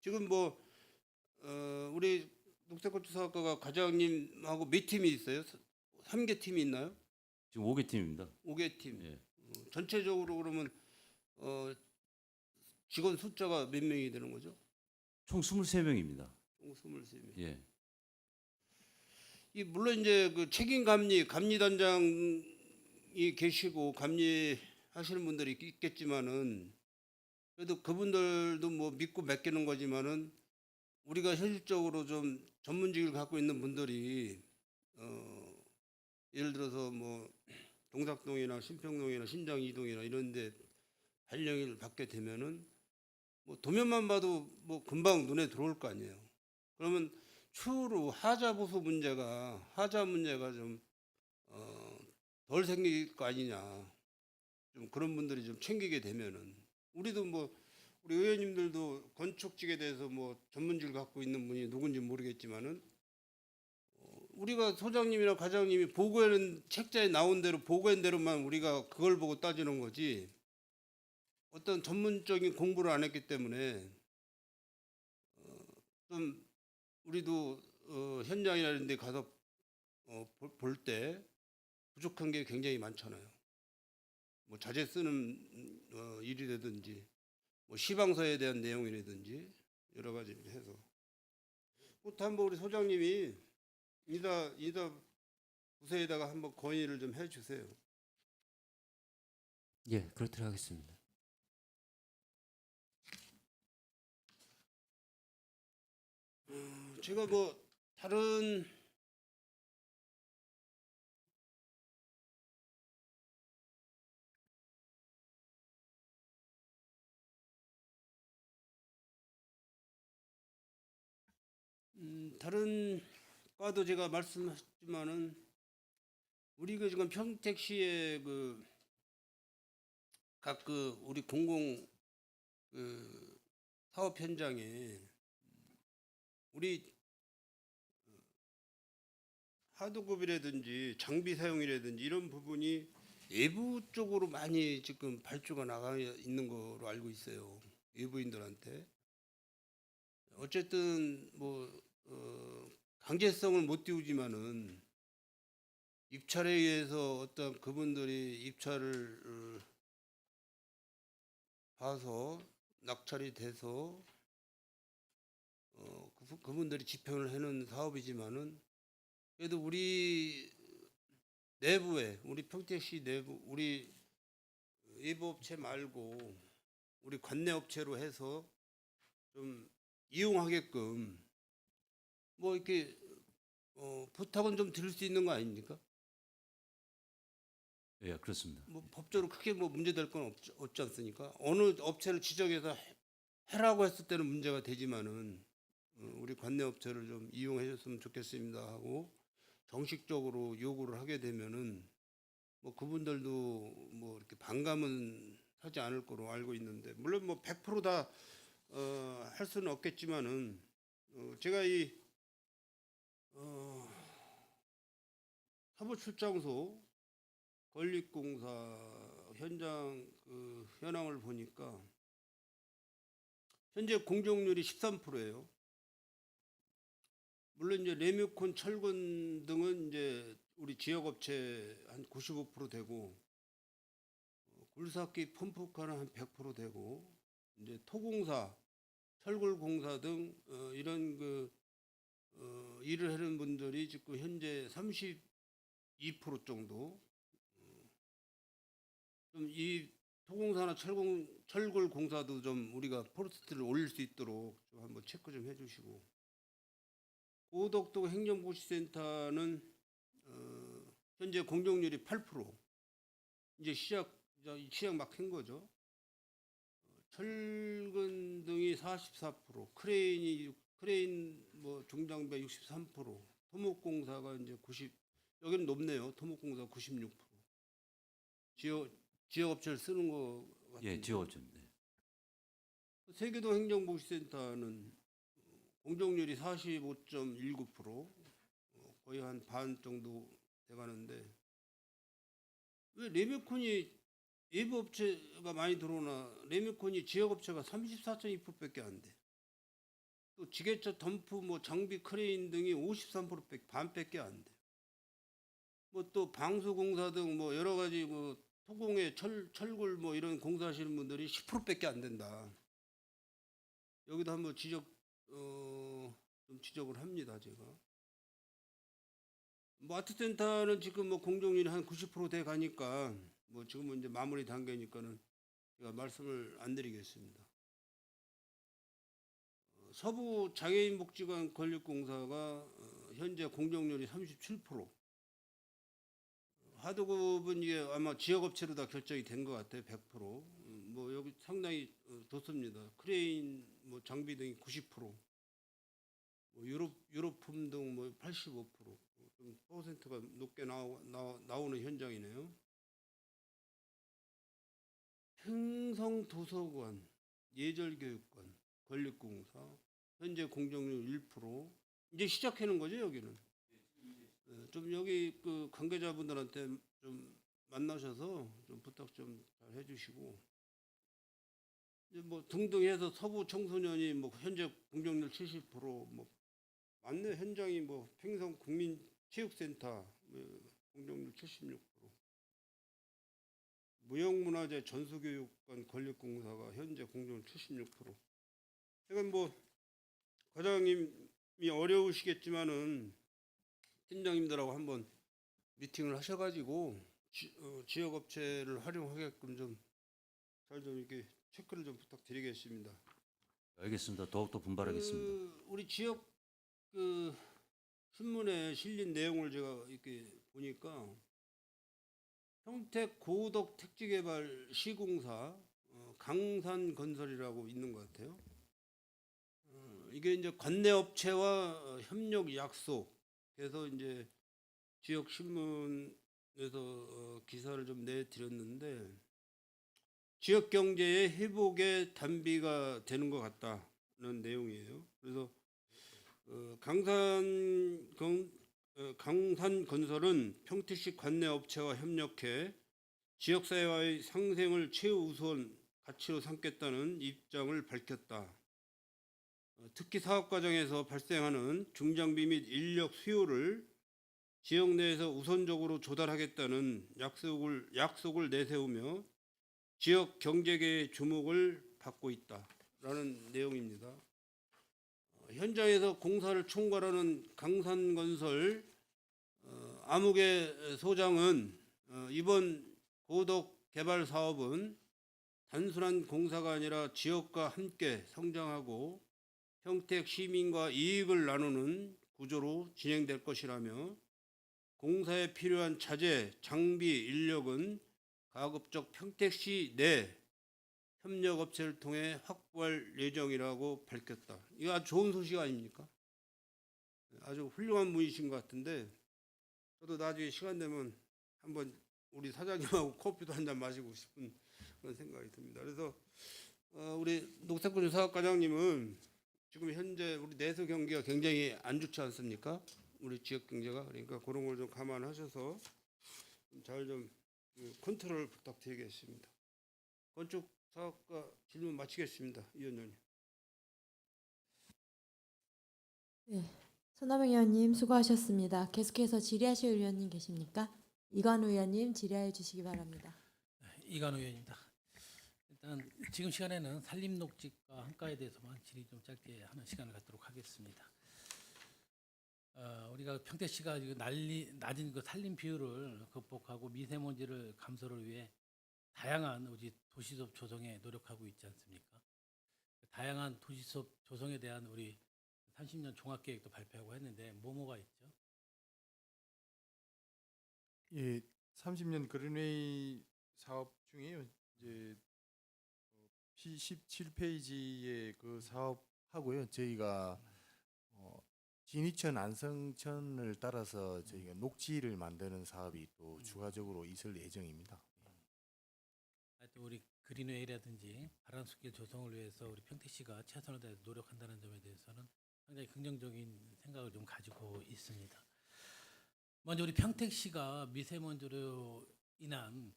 지금 우리 녹색건축사학과가 과장님하고 몇 팀이 있어요? 3개 팀이 있나요? 지금 5개 팀입니다. 5개 팀. 예. 전체적으로 그러면 직원 숫자가 몇 명이 되는 거죠? 총 23명입니다. 총 23명. 예. 이 물론 이제 그 책임 감리단장이 계시고 감리하시는 분들이 있겠지만은 그래도 그분들도 뭐 믿고 맡기는 거지만은 우리가 현실적으로 좀 전문직을 갖고 있는 분들이 예를 들어서 동작동이나 신평동이나 신장 이동이나 이런데 발령을 받게 되면은 도면만 봐도 금방 눈에 들어올 거 아니에요. 그러면 추후 하자 문제가 좀 덜 생길 거 아니냐. 좀 그런 분들이 좀 챙기게 되면은 우리도 우리 의원님들도 건축직에 대해서 전문직을 갖고 있는 분이 누군지 모르겠지만은 우리가 소장님이나 과장님이 보고하는 책자에 나온 대로 보고한 대로만 우리가 그걸 보고 따지는 거지 어떤 전문적인 공부를 안 했기 때문에 좀 우리도 현장이나 이런 데 가서 볼 때 부족한 게 굉장히 많잖아요. 자재 쓰는 일이라든지 시방서에 대한 내용이라든지 여러 가지를 해서 한번 우리 소장님이 이다 부서에다가 한번 건의를 좀 해주세요. 예, 그렇도록 하겠습니다. 제가 다른 다른 과도 제가 말씀하셨지만은 우리가 지금 평택시의 각 우리 공공 사업 현장에 우리 하도급이라든지 장비 사용이라든지 이런 부분이 외부 쪽으로 많이 지금 발주가 나가 있는 거로 알고 있어요. 외부인들한테. 어쨌든 뭐 강제성을 못 띄우지만은 입찰에 의해서 어떤 그분들이 입찰을 봐서 낙찰이 돼서 그분들이 집행을 해놓은 사업이지만은 그래도 우리 내부에 우리 평택시 내부 우리 예부업체 말고 우리 관내업체로 해서 좀 이용하게끔 뭐 이렇게 부탁은 좀 드릴 수 있는 거 아닙니까? 예, 그렇습니다. 뭐 법적으로 크게 뭐 문제될 건 없지 않습니까? 어느 업체를 지정해서 해라고 했을 때는 문제가 되지만은 우리 관내 업체를 좀 이용해 줬으면 좋겠습니다 하고 정식적으로 요구를 하게 되면은 뭐 그분들도 뭐 이렇게 반감은 하지 않을 거로 알고 있는데 물론 뭐 100%다 할 수는 없겠지만은 제가 이 사무출장소 건립공사 현장 현황을 보니까 현재 공정률이 13%예요. 물론 이제 레뮤콘, 철근 등은 이제 우리 지역업체 한 95% 되고 굴삭기, 펌프카는 한 100% 되고 이제 토공사, 철골공사 등 이런 일을 하는 분들이 지금 현재 32% 정도 좀 이 토공사나 철골 공사도 좀 우리가 포스트를 올릴 수 있도록 좀 한번 체크 좀 해주시고 고덕도 행정복지센터는 현재 공정률이 8% 이제 시작 막 한 거죠. 철근 등이 44%, 크레인 뭐 종장비 63%, 토목공사가 이제 90 여기는 높네요. 토목공사 96%. 지역업체를 쓰는 거 같은데. 예, 지역업체입니다. 세계도 행정복지센터는 공정률이 45.19%, 거의 한 반 정도 돼가는데 왜 레뮤콘이 예부업체가 많이 들어오나 레뮤콘이 지역업체가 34.2%밖에 안 돼. 또 지게차, 덤프, 뭐 장비, 크레인 등이 53%밖에 반밖에 안 돼. 뭐 또 방수공사 등 뭐 여러 가지 뭐 토공에 철골 뭐 이런 공사하시는 분들이 10%밖에 안 된다. 여기도 한번 좀 지적을 합니다, 제가. 뭐 아트센터는 지금 뭐 공정률이 한 90%돼 가니까 뭐 지금은 이제 마무리 단계니까는 제가 말씀을 안 드리겠습니다. 서부 장애인복지관 건립공사가 현재 공정률이 37%. 하도급은 이게 아마 지역업체로 다 결정이 된 것 같아요. 100%. 뭐 여기 상당히 좋습니다. 크레인 뭐 장비 등이 90%. 뭐 유로품 등 뭐 85%. 좀 퍼센트가 높게 나오는 현장이네요. 행성도서관, 예절교육관, 건립공사 현재 공정률 1%. 이제 시작하는 거죠 여기는. 좀 여기 관계자분들한테 좀 만나셔서 좀 부탁 좀 잘 해주시고 이제 뭐 등등 해서 서부 청소년이 뭐 현재 공정률 70%뭐 맞네 현장이 뭐 팽성 국민체육센터 공정률 76%. 무형문화재 전수교육관 건립공사가 현재 공정률 76%. 이건 뭐 과장님이 어려우시겠지만은 팀장님들하고 한번 미팅을 하셔가지고 지역업체를 활용하게끔 좀 잘 좀 이렇게 체크를 좀 부탁드리겠습니다. 알겠습니다. 더욱더 분발하겠습니다. 우리 지역 신문에 실린 내용을 제가 이렇게 보니까 평택 고덕 택지개발 시공사 강산건설이라고 있는 것 같아요. 이게 이제 관내업체와 협력 약속. 그래서 이제 지역 신문에서 기사를 좀 내드렸는데 지역 경제의 회복에 단비가 되는 것 같다는 내용이에요. 그래서 강산건설은 평택시 관내 업체와 협력해 지역사회와의 상생을 최우선 가치로 삼겠다는 입장을 밝혔다. 특히 사업 과정에서 발생하는 중장비 및 인력 수요를 지역 내에서 우선적으로 조달하겠다는 약속을 내세우며 지역 경제계의 주목을 받고 있다라는 내용입니다. 현장에서 공사를 총괄하는 강산건설 아무개 소장은 이번 고덕 개발 사업은 단순한 공사가 아니라 지역과 함께 성장하고 평택 시민과 이익을 나누는 구조로 진행될 것이라며 공사에 필요한 자재, 장비, 인력은 가급적 평택시 내 협력업체를 통해 확보할 예정이라고 밝혔다. 이거 아주 좋은 소식 아닙니까? 아주 훌륭한 분이신 것 같은데 저도 나중에 시간 되면 한번 우리 사장님하고 커피도 한잔 마시고 싶은 그런 생각이 듭니다. 그래서 우리 녹색군주 사업과장님은 지금 현재 우리 내수 경기가 굉장히 안 좋지 않습니까? 우리 지역 경제가. 그러니까 그런 걸 좀 감안하셔서 잘 좀 컨트롤 부탁드리겠습니다. 건축 사업과 질문 마치겠습니다. 위원장님. 네, 손남영 의원님 수고하셨습니다. 계속해서 질의하실 의원님 계십니까? 이관우 의원님 질의해 주시기 바랍니다. 이관우 의원입니다. 일단 지금 시간에는 산림녹지과 한가에 대해서만 질의 좀 짧게 하는 시간을 갖도록 하겠습니다. 우리가 평택시가 낮은 그 산림 비율을 극복하고 미세먼지를 감소를 위해 다양한 우리 도시숲 조성에 노력하고 있지 않습니까? 다양한 도시숲 조성에 대한 우리 30년 종합계획도 발표하고 했는데 뭐가 있죠? 예, 30년 그린웨이 사업 중에요. 이제 17페이지의 그 사업하고요. 저희가 진이천, 안성천을 따라서 저희가 녹지를 만드는 사업이 또 추가적으로 있을 예정입니다. 하여튼 우리 그린웨이라든지 바람숲길 조성을 위해서 우리 평택시가 최선을 다해서 노력한다는 점에 대해서는 상당히 긍정적인 생각을 좀 가지고 있습니다. 먼저 우리 평택시가 미세먼지로 인한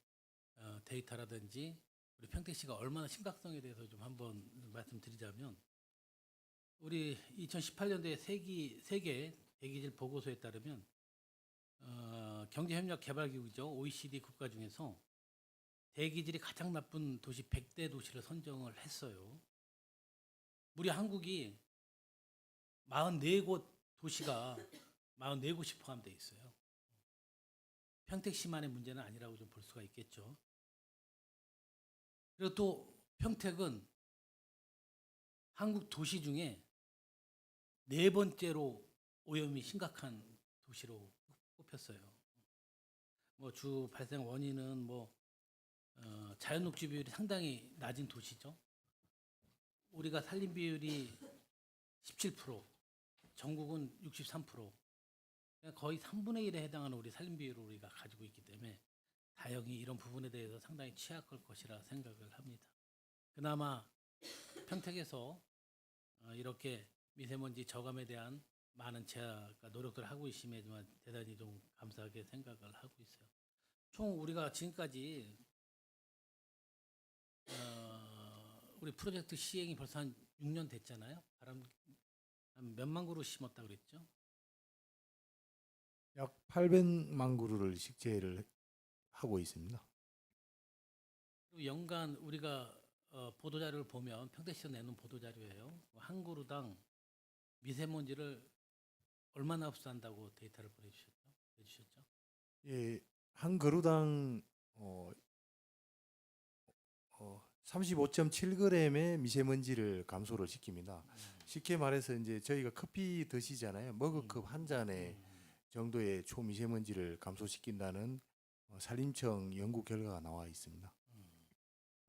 데이터라든지 우리 평택시가 얼마나 심각성에 대해서 좀 한번 말씀드리자면 우리 2018년도에 세계 대기질 보고서에 따르면 경제협력개발기구죠. OECD 국가 중에서 대기질이 가장 나쁜 도시 100대 도시를 선정을 했어요. 우리 한국이 44곳 도시가 44곳이 포함되어 있어요. 평택시만의 문제는 아니라고 좀 볼 수가 있겠죠. 그리고 또 평택은 한국 도시 중에 4번째로 오염이 심각한 도시로 꼽혔어요. 뭐 주 발생 원인은 자연 녹지 비율이 상당히 낮은 도시죠. 우리가 산림 비율이 17%, 전국은 63%, 거의 3분의 1에 해당하는 우리 산림 비율을 우리가 가지고 있기 때문에 다행히 이런 부분에 대해서 상당히 취약할 것이라 생각을 합니다. 그나마 평택에서 이렇게 미세먼지 저감에 대한 많은 제약과 노력을 하고 있음에도 대단히 좀 감사하게 생각을 하고 있어요. 총 우리가 지금까지 우리 프로젝트 시행이 벌써 한 6년 됐잖아요. 바람 한 몇만 그루 심었다 그랬죠? 약 800만 그루를 식재를 하고 있습니다. 그리고 연간 우리가 보도자료를 보면 평택시에서 내는 보도자료예요. 한 그루당 미세먼지를 얼마나 흡수한다고 데이터를 보내주셨죠? 예, 한 그루당 35.7g의 미세먼지를 감소를 시킵니다. 쉽게 말해서 이제 저희가 커피 드시잖아요. 머그컵 한 잔에 정도의 초미세먼지를 감소시킨다는 산림청 연구 결과가 나와 있습니다.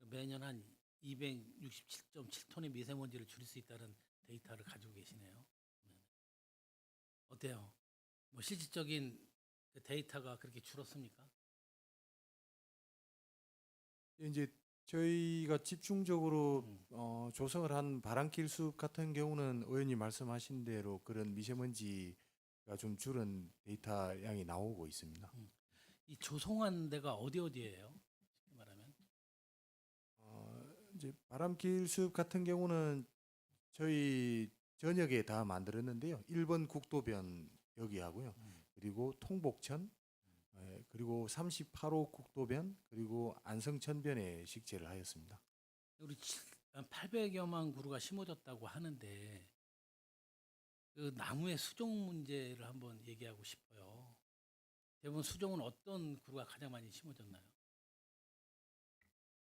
매년 한 267.7톤의 미세먼지를 줄일 수 있다는 데이터를 가지고 계시네요. 어때요? 실질적인 그 데이터가 그렇게 줄었습니까? 이제 저희가 집중적으로 조성을 한 바람길 숲 같은 경우는 의원님 말씀하신 대로 그런 미세먼지 좀 줄은 데이터 양이 나오고 있습니다. 이 조성한 데가 어디예요? 쉽게 말하면. 이제 바람길 숲 같은 경우는 저희 전역에 다 만들었는데요. 1번 국도변 여기하고요. 그리고 통복천, 그리고 38호 국도변, 그리고 안성천변에 식재를 하였습니다. 우리 800여만 그루가 심어졌다고 하는데 그 나무의 수종 문제를 한번 얘기하고 싶어요. 대부분 수종은 어떤 그루가 가장 많이 심어졌나요?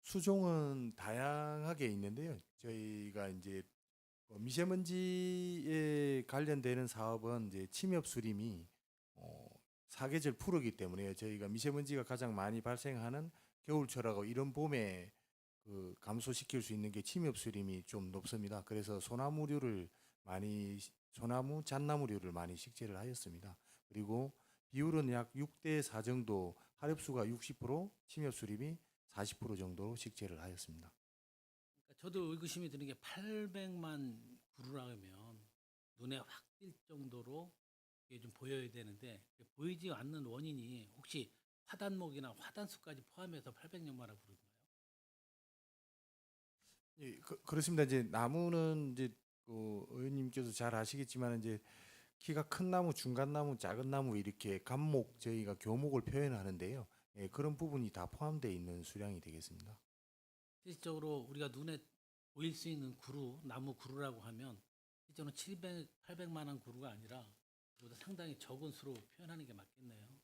수종은 다양하게 있는데요. 저희가 이제 미세먼지에 관련되는 사업은 이제 침엽 수림이 사계절 풀이기 때문에 저희가 미세먼지가 가장 많이 발생하는 겨울철하고 이런 봄에 그 감소시킬 수 있는 게 침엽 수림이 좀 높습니다. 그래서 소나무, 잣나무류를 많이 식재를 하였습니다. 그리고 비율은 약 6대 4 정도, 하엽수가 60%, 침엽 수림이 40% 정도로 식재를 하였습니다. 그러니까 저도 의구심이 드는 게 800만 그루라면 눈에 확 띌 정도로 이게 좀 보여야 되는데 보이지 않는 원인이 혹시 화단목이나 화단수까지 포함해서 800년마라 그런가요? 예, 그렇습니다. 이제 나무는 이제 의원님께서 잘 아시겠지만 이제 키가 큰 나무, 중간 나무, 작은 나무 이렇게 감목 저희가 교목을 표현하는데요. 예, 그런 부분이 다 포함되어 있는 수량이 되겠습니다. 실질적으로 우리가 눈에 보일 수 있는 그루, 나무 그루라고 하면 실제로는 700, 800만 원 그루가 아니라 그보다 상당히 적은 수로 표현하는 게 맞겠네요.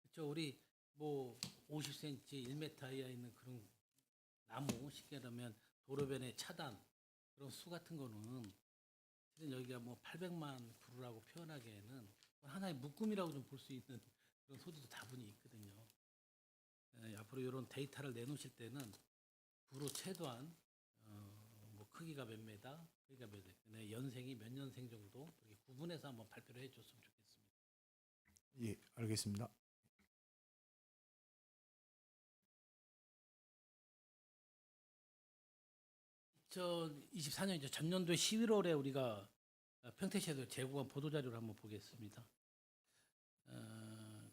그렇죠. 우리 뭐 50cm, 1m 이하에 있는 그런 나무, 쉽게 말하면 도로변의 차단 그런 수 같은 거는 실은 여기가 뭐 800만 그루라고 표현하기에는 하나의 묶음이라고 좀 볼 수 있는 그런 소지도 다분히 있거든요. 앞으로 이런 데이터를 내놓으실 때는 그루 최소한 뭐 크기가 몇 메다, 크기가 몇 네, 연생이 몇 년생 정도 이렇게 구분해서 한번 발표를 해줬으면 좋겠습니다. 예, 알겠습니다. 저 24년이죠. 전년도에 11월에 우리가 평택시에서 제공한 보도자료를 한번 보겠습니다.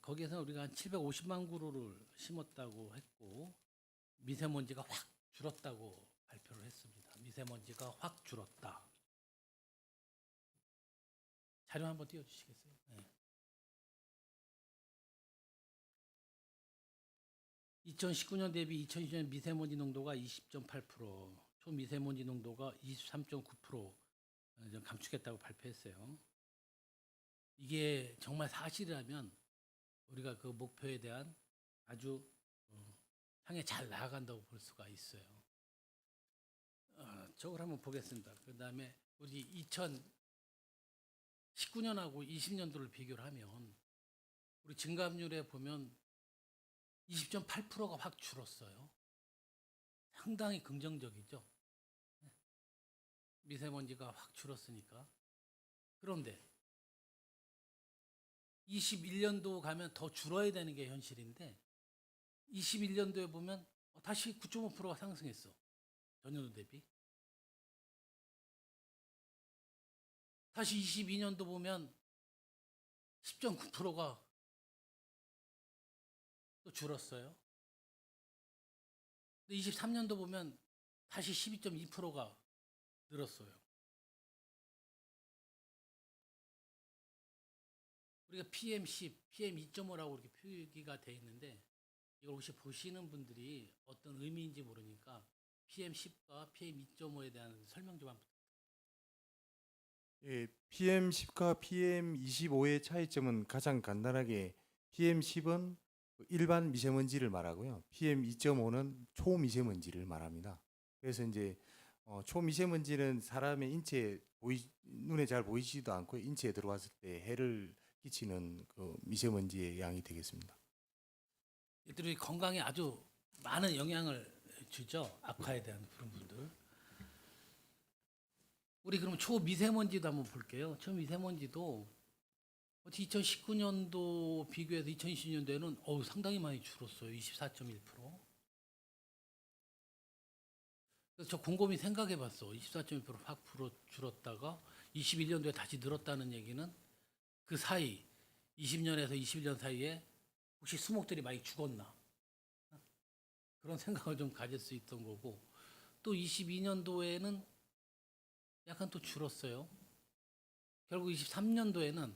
거기에서 우리가 한 750만 그루를 심었다고 했고 미세먼지가 확 줄었다고 발표를 했습니다. 미세먼지가 확 줄었다. 자료 한번 띄워주시겠어요? 네. 2019년 대비 2020년 미세먼지 농도가 20.8%, 초미세먼지 농도가 23.9% 감축했다고 발표했어요. 이게 정말 사실이라면 우리가 그 목표에 대한 아주 향해 잘 나아간다고 볼 수가 있어요. 저걸 한번 보겠습니다. 그 다음에 우리 2019년하고 20년도를 비교를 하면 우리 증감률에 보면 20.8%가 확 줄었어요. 상당히 긍정적이죠. 미세먼지가 확 줄었으니까. 그런데 21년도 가면 더 줄어야 되는 게 현실인데 21년도에 보면 다시 9.5%가 상승했어. 전년도 대비. 다시 22년도 보면 10.9%가 또 줄었어요. 23년도 보면 다시 12.2%가 늘었어요. 우리가 PM10, PM2.5라고 이렇게 표기가 돼 있는데 이걸 혹시 보시는 분들이 어떤 의미인지 모르니까 PM10과 PM2.5에 대한 설명 좀 한번. 예, PM10과 PM25의 차이점은 가장 간단하게 PM10은 일반 미세먼지를 말하고요. PM2.5는 초미세먼지를 말합니다. 그래서 이제 초미세먼지는 사람의 눈에 잘 보이지도 않고 인체에 들어왔을 때 해를 끼치는 그 미세먼지의 양이 되겠습니다. 이들이 건강에 아주 많은 영향을 주죠. 악화에 대한 그런 분들. 우리 그럼 초미세먼지도 한번 볼게요. 초미세먼지도 2019년도 비교해서 2020년도에는 상당히 많이 줄었어요. 24.1%. 그래서 저 곰곰이 생각해봤어. 24.1% 확 줄었다가 21년도에 다시 늘었다는 얘기는 그 사이 20년에서 21년 사이에 혹시 수목들이 많이 죽었나? 그런 생각을 좀 가질 수 있던 거고, 또 22년도에는 약간 또 줄었어요. 결국 23년도에는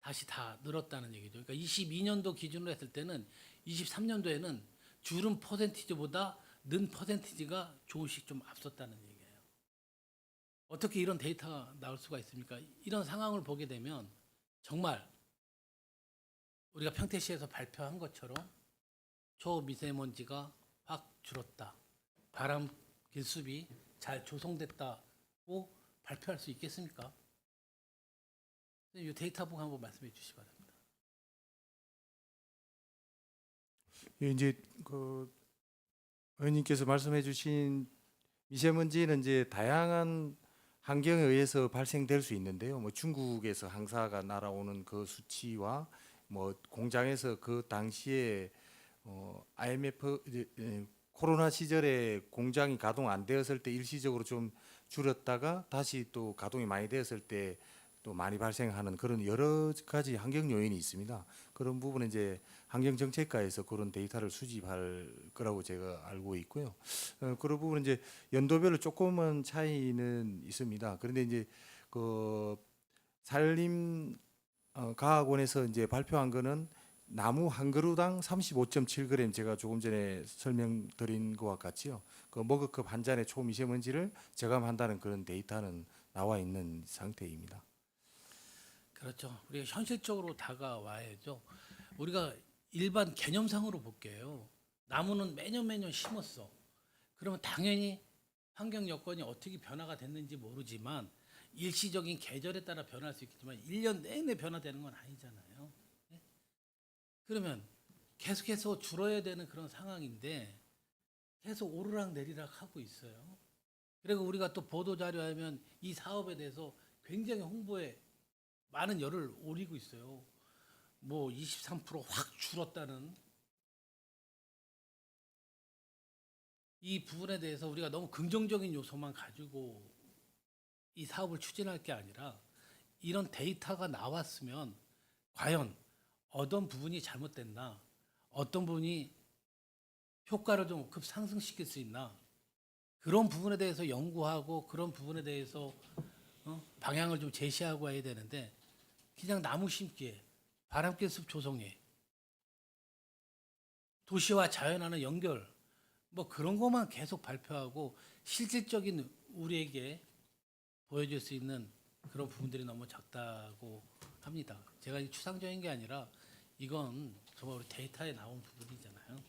다시 다 늘었다는 얘기죠. 그러니까 22년도 기준으로 했을 때는 23년도에는 줄은 퍼센티지보다 는 퍼센티지가 조금씩 좀 앞섰다는 얘기예요. 어떻게 이런 데이터가 나올 수가 있습니까? 이런 상황을 보게 되면 정말 우리가 평택시에서 발표한 것처럼 초미세먼지가 확 줄었다. 바람 길수비 잘 조성됐다고 발표할 수 있겠습니까? 이 데이터 보고 한번 말씀해 주시기 바랍니다. 예, 이제 그 의원님께서 말씀해주신 미세먼지는 이제 다양한 환경에 의해서 발생될 수 있는데요. 뭐 중국에서 항사가 날아오는 그 수치와 뭐 공장에서 그 당시에 IMF 코로나 시절에 공장이 가동 안 되었을 때 일시적으로 좀 줄었다가 다시 또 가동이 많이 되었을 때 또 많이 발생하는 그런 여러 가지 환경 요인이 있습니다. 그런 부분은 이제 환경정책과에서 그런 데이터를 수집할 거라고 제가 알고 있고요. 그런 부분은 이제 연도별로 조금은 차이는 있습니다. 그런데 이제 그 산림 과학원에서 이제 발표한 거는 나무 한 그루당 35.7g 제가 조금 전에 설명드린 것과 같이요. 그 머그컵 한 잔의 초미세먼지를 저감한다는 그런 데이터는 나와 있는 상태입니다. 그렇죠. 우리가 현실적으로 다가와야죠. 우리가 일반 개념상으로 볼게요. 나무는 매년 심었어. 그러면 당연히 환경 여건이 어떻게 변화가 됐는지 모르지만 일시적인 계절에 따라 변할 수 있겠지만 1년 내내 변화되는 건 아니잖아요. 네? 그러면 계속해서 줄어야 되는 그런 상황인데 계속 오르락 내리락 하고 있어요. 그리고 우리가 또 보도자료 하면 이 사업에 대해서 굉장히 홍보에 많은 열을 올리고 있어요. 뭐 23%확 줄었다는 이 부분에 대해서 우리가 너무 긍정적인 요소만 가지고 이 사업을 추진할 게 아니라 이런 데이터가 나왔으면 과연 어떤 부분이 잘못됐나, 어떤 부분이 효과를 좀 급상승시킬 수 있나, 그런 부분에 대해서 연구하고 그런 부분에 대해서 방향을 좀 제시하고 해야 되는데 그냥 나무 심기에 바람길 숲 조성에 도시와 자연하는 연결 뭐 그런 것만 계속 발표하고 실질적인 우리에게 보여줄 수 있는 그런 부분들이 너무 작다고 합니다. 제가 추상적인 게 아니라 이건 정말 우리 데이터에 나온 부분이잖아요.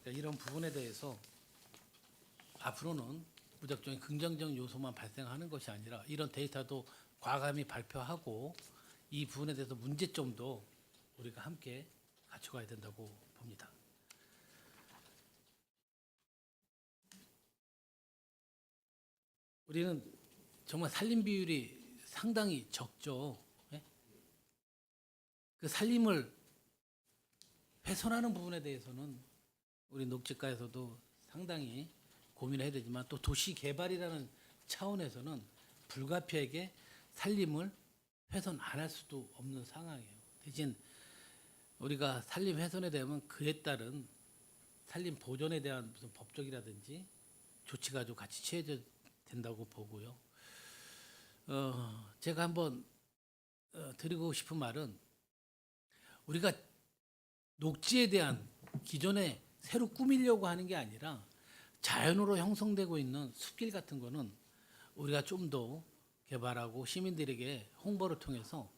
그러니까 이런 부분에 대해서 앞으로는 무작정 긍정적 요소만 발생하는 것이 아니라 이런 데이터도 과감히 발표하고 이 부분에 대해서 문제점도 우리가 함께 갖춰가야 된다고 봅니다. 우리는 정말 산림 비율이 상당히 적죠. 예? 그 산림을 훼손하는 부분에 대해서는 우리 녹지과에서도 상당히 고민해야 되지만 또 도시 개발이라는 차원에서는 불가피하게 산림을 훼손 안 할 수도 없는 상황이에요. 대신 우리가 산림 훼손에 대한 그에 따른 산림 보존에 대한 무슨 법적이라든지 조치가 좀 같이 취해져 된다고 보고요. 제가 한번 드리고 싶은 말은 우리가 녹지에 대한 기존에 새로 꾸미려고 하는 게 아니라 자연으로 형성되고 있는 숲길 같은 거는 우리가 좀 더 개발하고 시민들에게 홍보를 통해서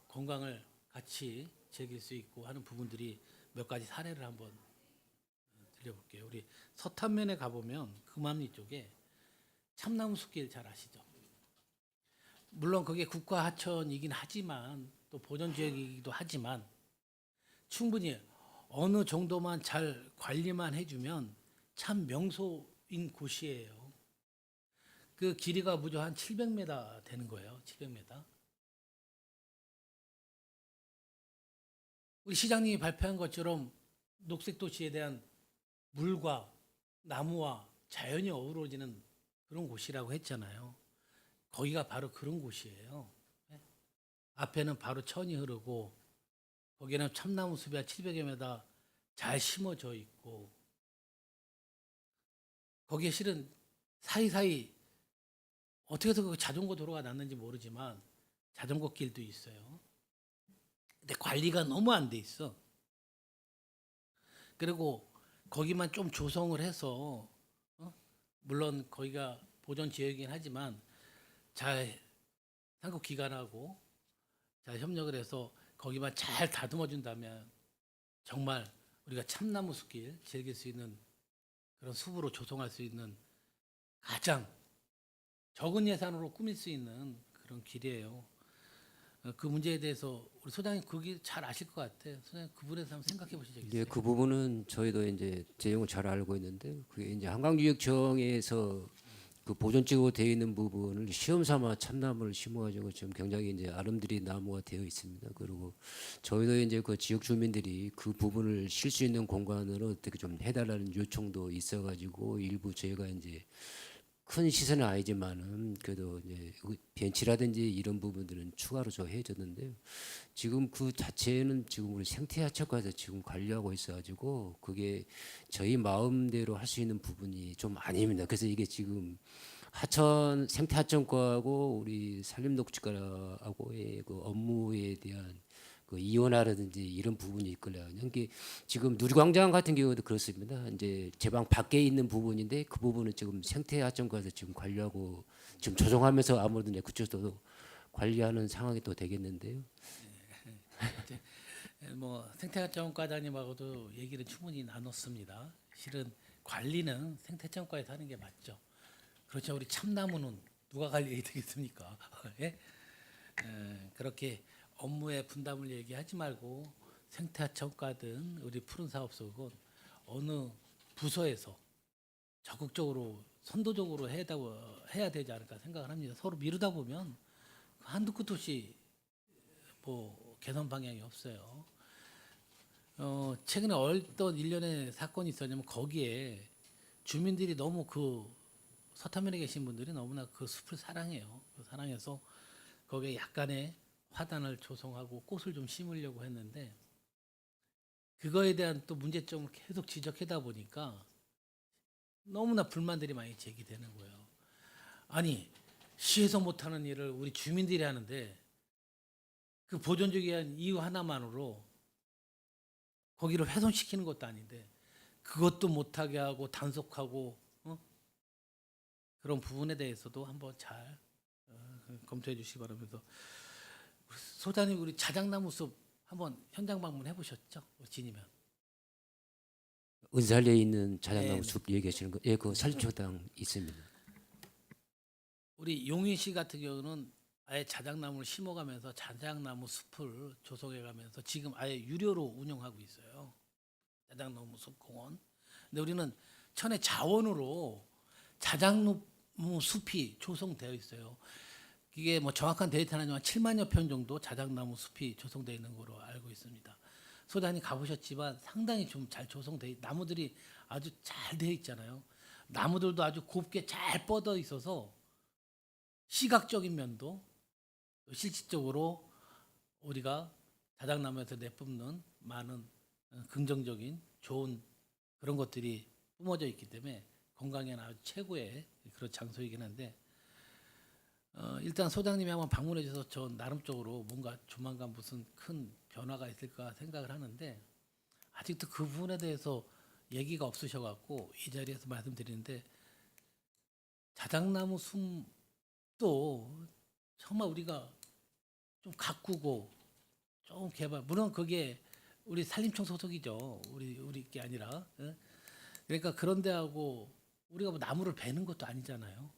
건강을 같이 즐길 수 있고 하는 부분들이 몇 가지 사례를 한번 들려볼게요. 우리 서탄면에 가보면 금암리 쪽에 참나무 숲길 잘 아시죠? 물론 그게 국가 하천이긴 하지만 또 보존지역이기도 하지만 충분히 어느 정도만 잘 관리만 해주면 참 명소인 곳이에요. 그 길이가 무려 한 700m 되는 거예요. 700m. 우리 시장님이 발표한 것처럼 녹색 도시에 대한 물과 나무와 자연이 어우러지는 그런 곳이라고 했잖아요. 거기가 바로 그런 곳이에요. 예? 앞에는 바로 천이 흐르고 거기는 참나무 숲이 한 700여 m 잘 심어져 있고 거기에 실은 사이사이 어떻게 해서 그 자전거 도로가 났는지 모르지만 자전거 길도 있어요. 근데 관리가 너무 안 돼 있어. 그리고 거기만 좀 조성을 해서 물론 거기가 보존 지역이긴 하지만 잘 상급 기관하고 잘 협력을 해서 거기만 잘 다듬어 준다면 정말 우리가 참나무 숲길 즐길 수 있는 그런 숲으로 조성할 수 있는 가장 적은 예산으로 꾸밀 수 있는 그런 길이에요. 그 문제에 대해서 우리 소장님 그게 잘 아실 것 같아요. 소장님 그 부분에서 한번 생각해 보신 적 있어요? 예, 그 부분은 저희도 이제 내용을 잘 알고 있는데 그게 이제 한강유역청에서 그 보존지구로 되어 있는 부분을 시험 삼아 참나무를 심어가지고 지금 굉장히 이제 아름드리 나무가 되어 있습니다. 그리고 저희도 이제 그 지역 주민들이 그 부분을 쉴 수 있는 공간으로 어떻게 좀 해달라는 요청도 있어가지고 일부 저희가 이제 큰 시설은 아니지만은 그래도 이제 벤치라든지 이런 부분들은 추가로 좀 해줬는데요. 지금 그 자체는 지금 우리 생태하천과에서 지금 관리하고 있어가지고 그게 저희 마음대로 할 수 있는 부분이 좀 아닙니다. 그래서 이게 지금 하천 생태하천과하고 우리 산림녹지과하고의 그 업무에 대한 그 이원화라든지 이런 부분이 있거든요. 이게 지금 누리광장 같은 경우도 그렇습니다. 이제 제방 밖에 있는 부분인데 그 부분은 지금 생태하천과에서 지금 관리하고 지금 조정하면서 아무래도 이제 그쪽도 관리하는 상황이 또 되겠는데요. 뭐 생태청과장님하고도 얘기를 충분히 나눴습니다. 실은 관리는 생태청과에서 하는 게 맞죠. 그렇죠. 우리 참나무는 누가 관리해야 되겠습니까? 예? 그렇게 업무의 분담을 얘기하지 말고 생태청과든 우리 푸른 사업소건 어느 부서에서 적극적으로 선도적으로 해야 되지 않을까 생각을 합니다. 서로 미루다 보면 한두 끝 없이 뭐 개선 방향이 없어요. 최근에 어떤 일련의 사건이 있었냐면 거기에 주민들이 너무 그 서탄면에 계신 분들이 너무나 그 숲을 사랑해요. 사랑해서 거기에 약간의 화단을 조성하고 꽃을 좀 심으려고 했는데 그거에 대한 또 문제점을 계속 지적하다 보니까 너무나 불만들이 많이 제기되는 거예요. 아니 시에서 못하는 일을 우리 주민들이 하는데 그 보존적인 이유 하나만으로 거기를 훼손시키는 것도 아닌데 그것도 못하게 하고 단속하고 그런 부분에 대해서도 한번 잘 검토해 주시기 바라면서 소장님 우리 자작나무 숲 한번 현장 방문해 보셨죠? 진이면 은살리에 있는 자작나무 네. 숲 얘기하시는 거, 예, 그 산림청당 있습니다. 우리 용인시 같은 경우는 아예 자작나무를 심어가면서 자작나무 숲을 조성해가면서 지금 아예 유료로 운영하고 있어요. 자작나무 숲 공원. 근데 우리는 천혜 자원으로 자작나무 숲이 조성되어 있어요. 이게 뭐 정확한 데이터는 아니지만 7만여 평 정도 자작나무 숲이 조성되어 있는 걸로 알고 있습니다. 소장님 가보셨지만 상당히 좀 잘 조성돼 나무들이 아주 잘 되어 있잖아요. 나무들도 아주 곱게 잘 뻗어 있어서 시각적인 면도 실질적으로 우리가 자작나무에서 내뿜는 많은 긍정적인 좋은 그런 것들이 뿜어져 있기 때문에 건강에는 아주 최고의 그런 장소이긴 한데 일단 소장님이 한번 방문해 주셔서 저 나름적으로 뭔가 조만간 무슨 큰 변화가 있을까 생각을 하는데 아직도 그 부분에 대해서 얘기가 없으셔갖고 이 자리에서 말씀드리는데 자작나무 숲도 정말 우리가 좀 가꾸고 좀 개발 물론 그게 우리 산림청 소속이죠. 우리 게 아니라 그러니까 그런 데하고 우리가 뭐 나무를 베는 것도 아니잖아요.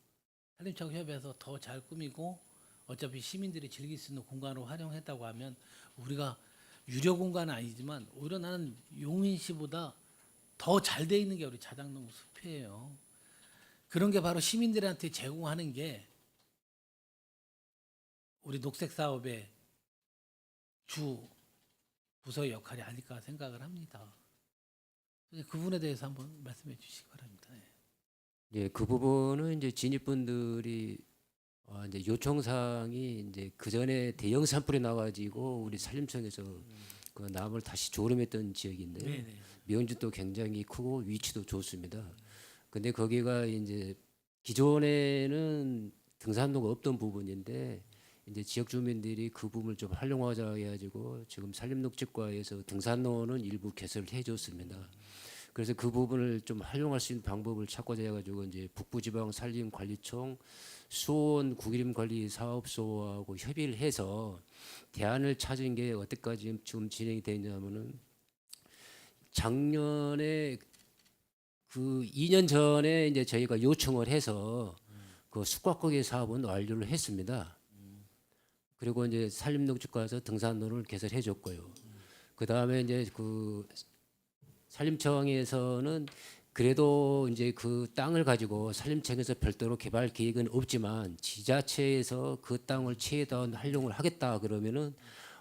산림청 협의해서 더 잘 꾸미고 어차피 시민들이 즐길 수 있는 공간으로 활용했다고 하면 우리가 유료 공간은 아니지만 오히려 나는 용인시보다 더 잘 돼 있는 게 우리 자작나무 숲이에요. 그런 게 바로 시민들한테 제공하는 게 우리 녹색 사업의 주 부서의 역할이 아닐까 생각을 합니다. 그 부분에 대해서 한번 말씀해 주시기 바랍니다. 예, 그 부분은 이제 진입분들이 이제 요청사항이 이제 그 전에 대형 산불이 나가지고 우리 산림청에서 그 나무를 다시 조름했던 지역인데요. 네네. 면적도 굉장히 크고 위치도 좋습니다. 근데 거기가 이제 기존에는 등산로가 없던 부분인데 이제 지역 주민들이 그 부분을 좀 활용하자 해가지고 지금 산림녹지과에서 등산로는 일부 개설을 해줬습니다. 그래서 그 부분을 좀 활용할 수 있는 방법을 찾고자 해가지고 이제 북부지방산림관리청 수원 국이림관리사업소하고 협의를 해서 대안을 찾은 게 어디까지 지금 진행이 되어 있냐면은 작년에 그 2년 전에 이제 저희가 요청을 해서 그 숲과거기 사업은 완료를 했습니다. 그리고 이제 산림녹지과에서 등산로를 개설해 줬고요. 그 다음에 이제 그 산림청에서는 그래도 이제 그 땅을 가지고 산림청에서 별도로 개발 계획은 없지만 지자체에서 그 땅을 최대한 활용을 하겠다 그러면은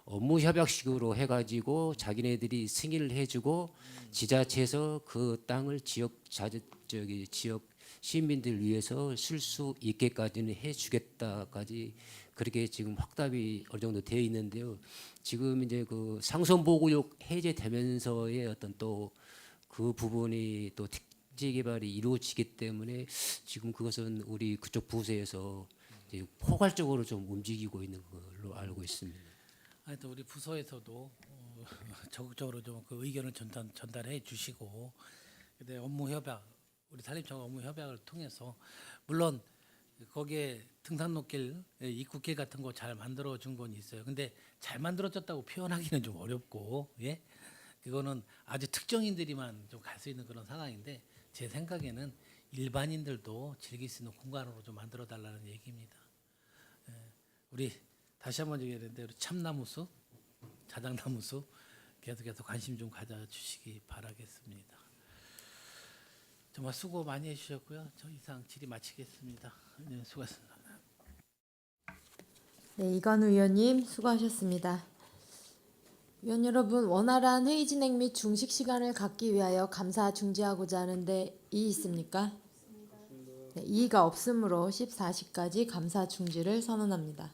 업무 협약식으로 해가지고 자기네들이 승인을 해주고 지자체에서 그 땅을 지역 시민들 위해서 쓸 수 있게까지는 해주겠다까지 그렇게 지금 확답이 어느 정도 되어 있는데요. 지금 이제 그 상선보호구역 해제되면서의 어떤 또 그 부분이 또 택지 개발이 이루어지기 때문에 지금 그것은 우리 그쪽 부서에서 이제 포괄적으로 좀 움직이고 있는 걸로 알고 있습니다. 하여튼 우리 부서에서도 적극적으로 좀 그 의견을 전달해 주시고, 근데 업무 협약, 우리 산림청 업무 협약을 통해서 물론 거기에 등산로길, 입구길 같은 거 잘 만들어 준 건 있어요. 근데 잘 만들어졌다고 표현하기는 좀 어렵고, 예, 그거는 아주 특정인들이만 좀 갈 수 있는 그런 상황인데 제 생각에는 일반인들도 즐길 수 있는 공간으로 좀 만들어 달라는 얘기입니다. 예, 우리 다시 한번 얘기했는데 우리 참나무숲, 자작나무숲 계속해서 관심 좀 가져주시기 바라겠습니다. 정말 수고 많이 해주셨고요. 저 이상 질의 마치겠습니다. 네, 수고하셨습니다. 네, 이관우 의원님 수고하셨습니다. 위원 여러분, 원활한 회의 진행 및 중식 시간을 갖기 위하여 감사 중지하고자 하는데 이의 있습니까? 네, 이의가 없으므로 14시까지 감사 중지를 선언합니다.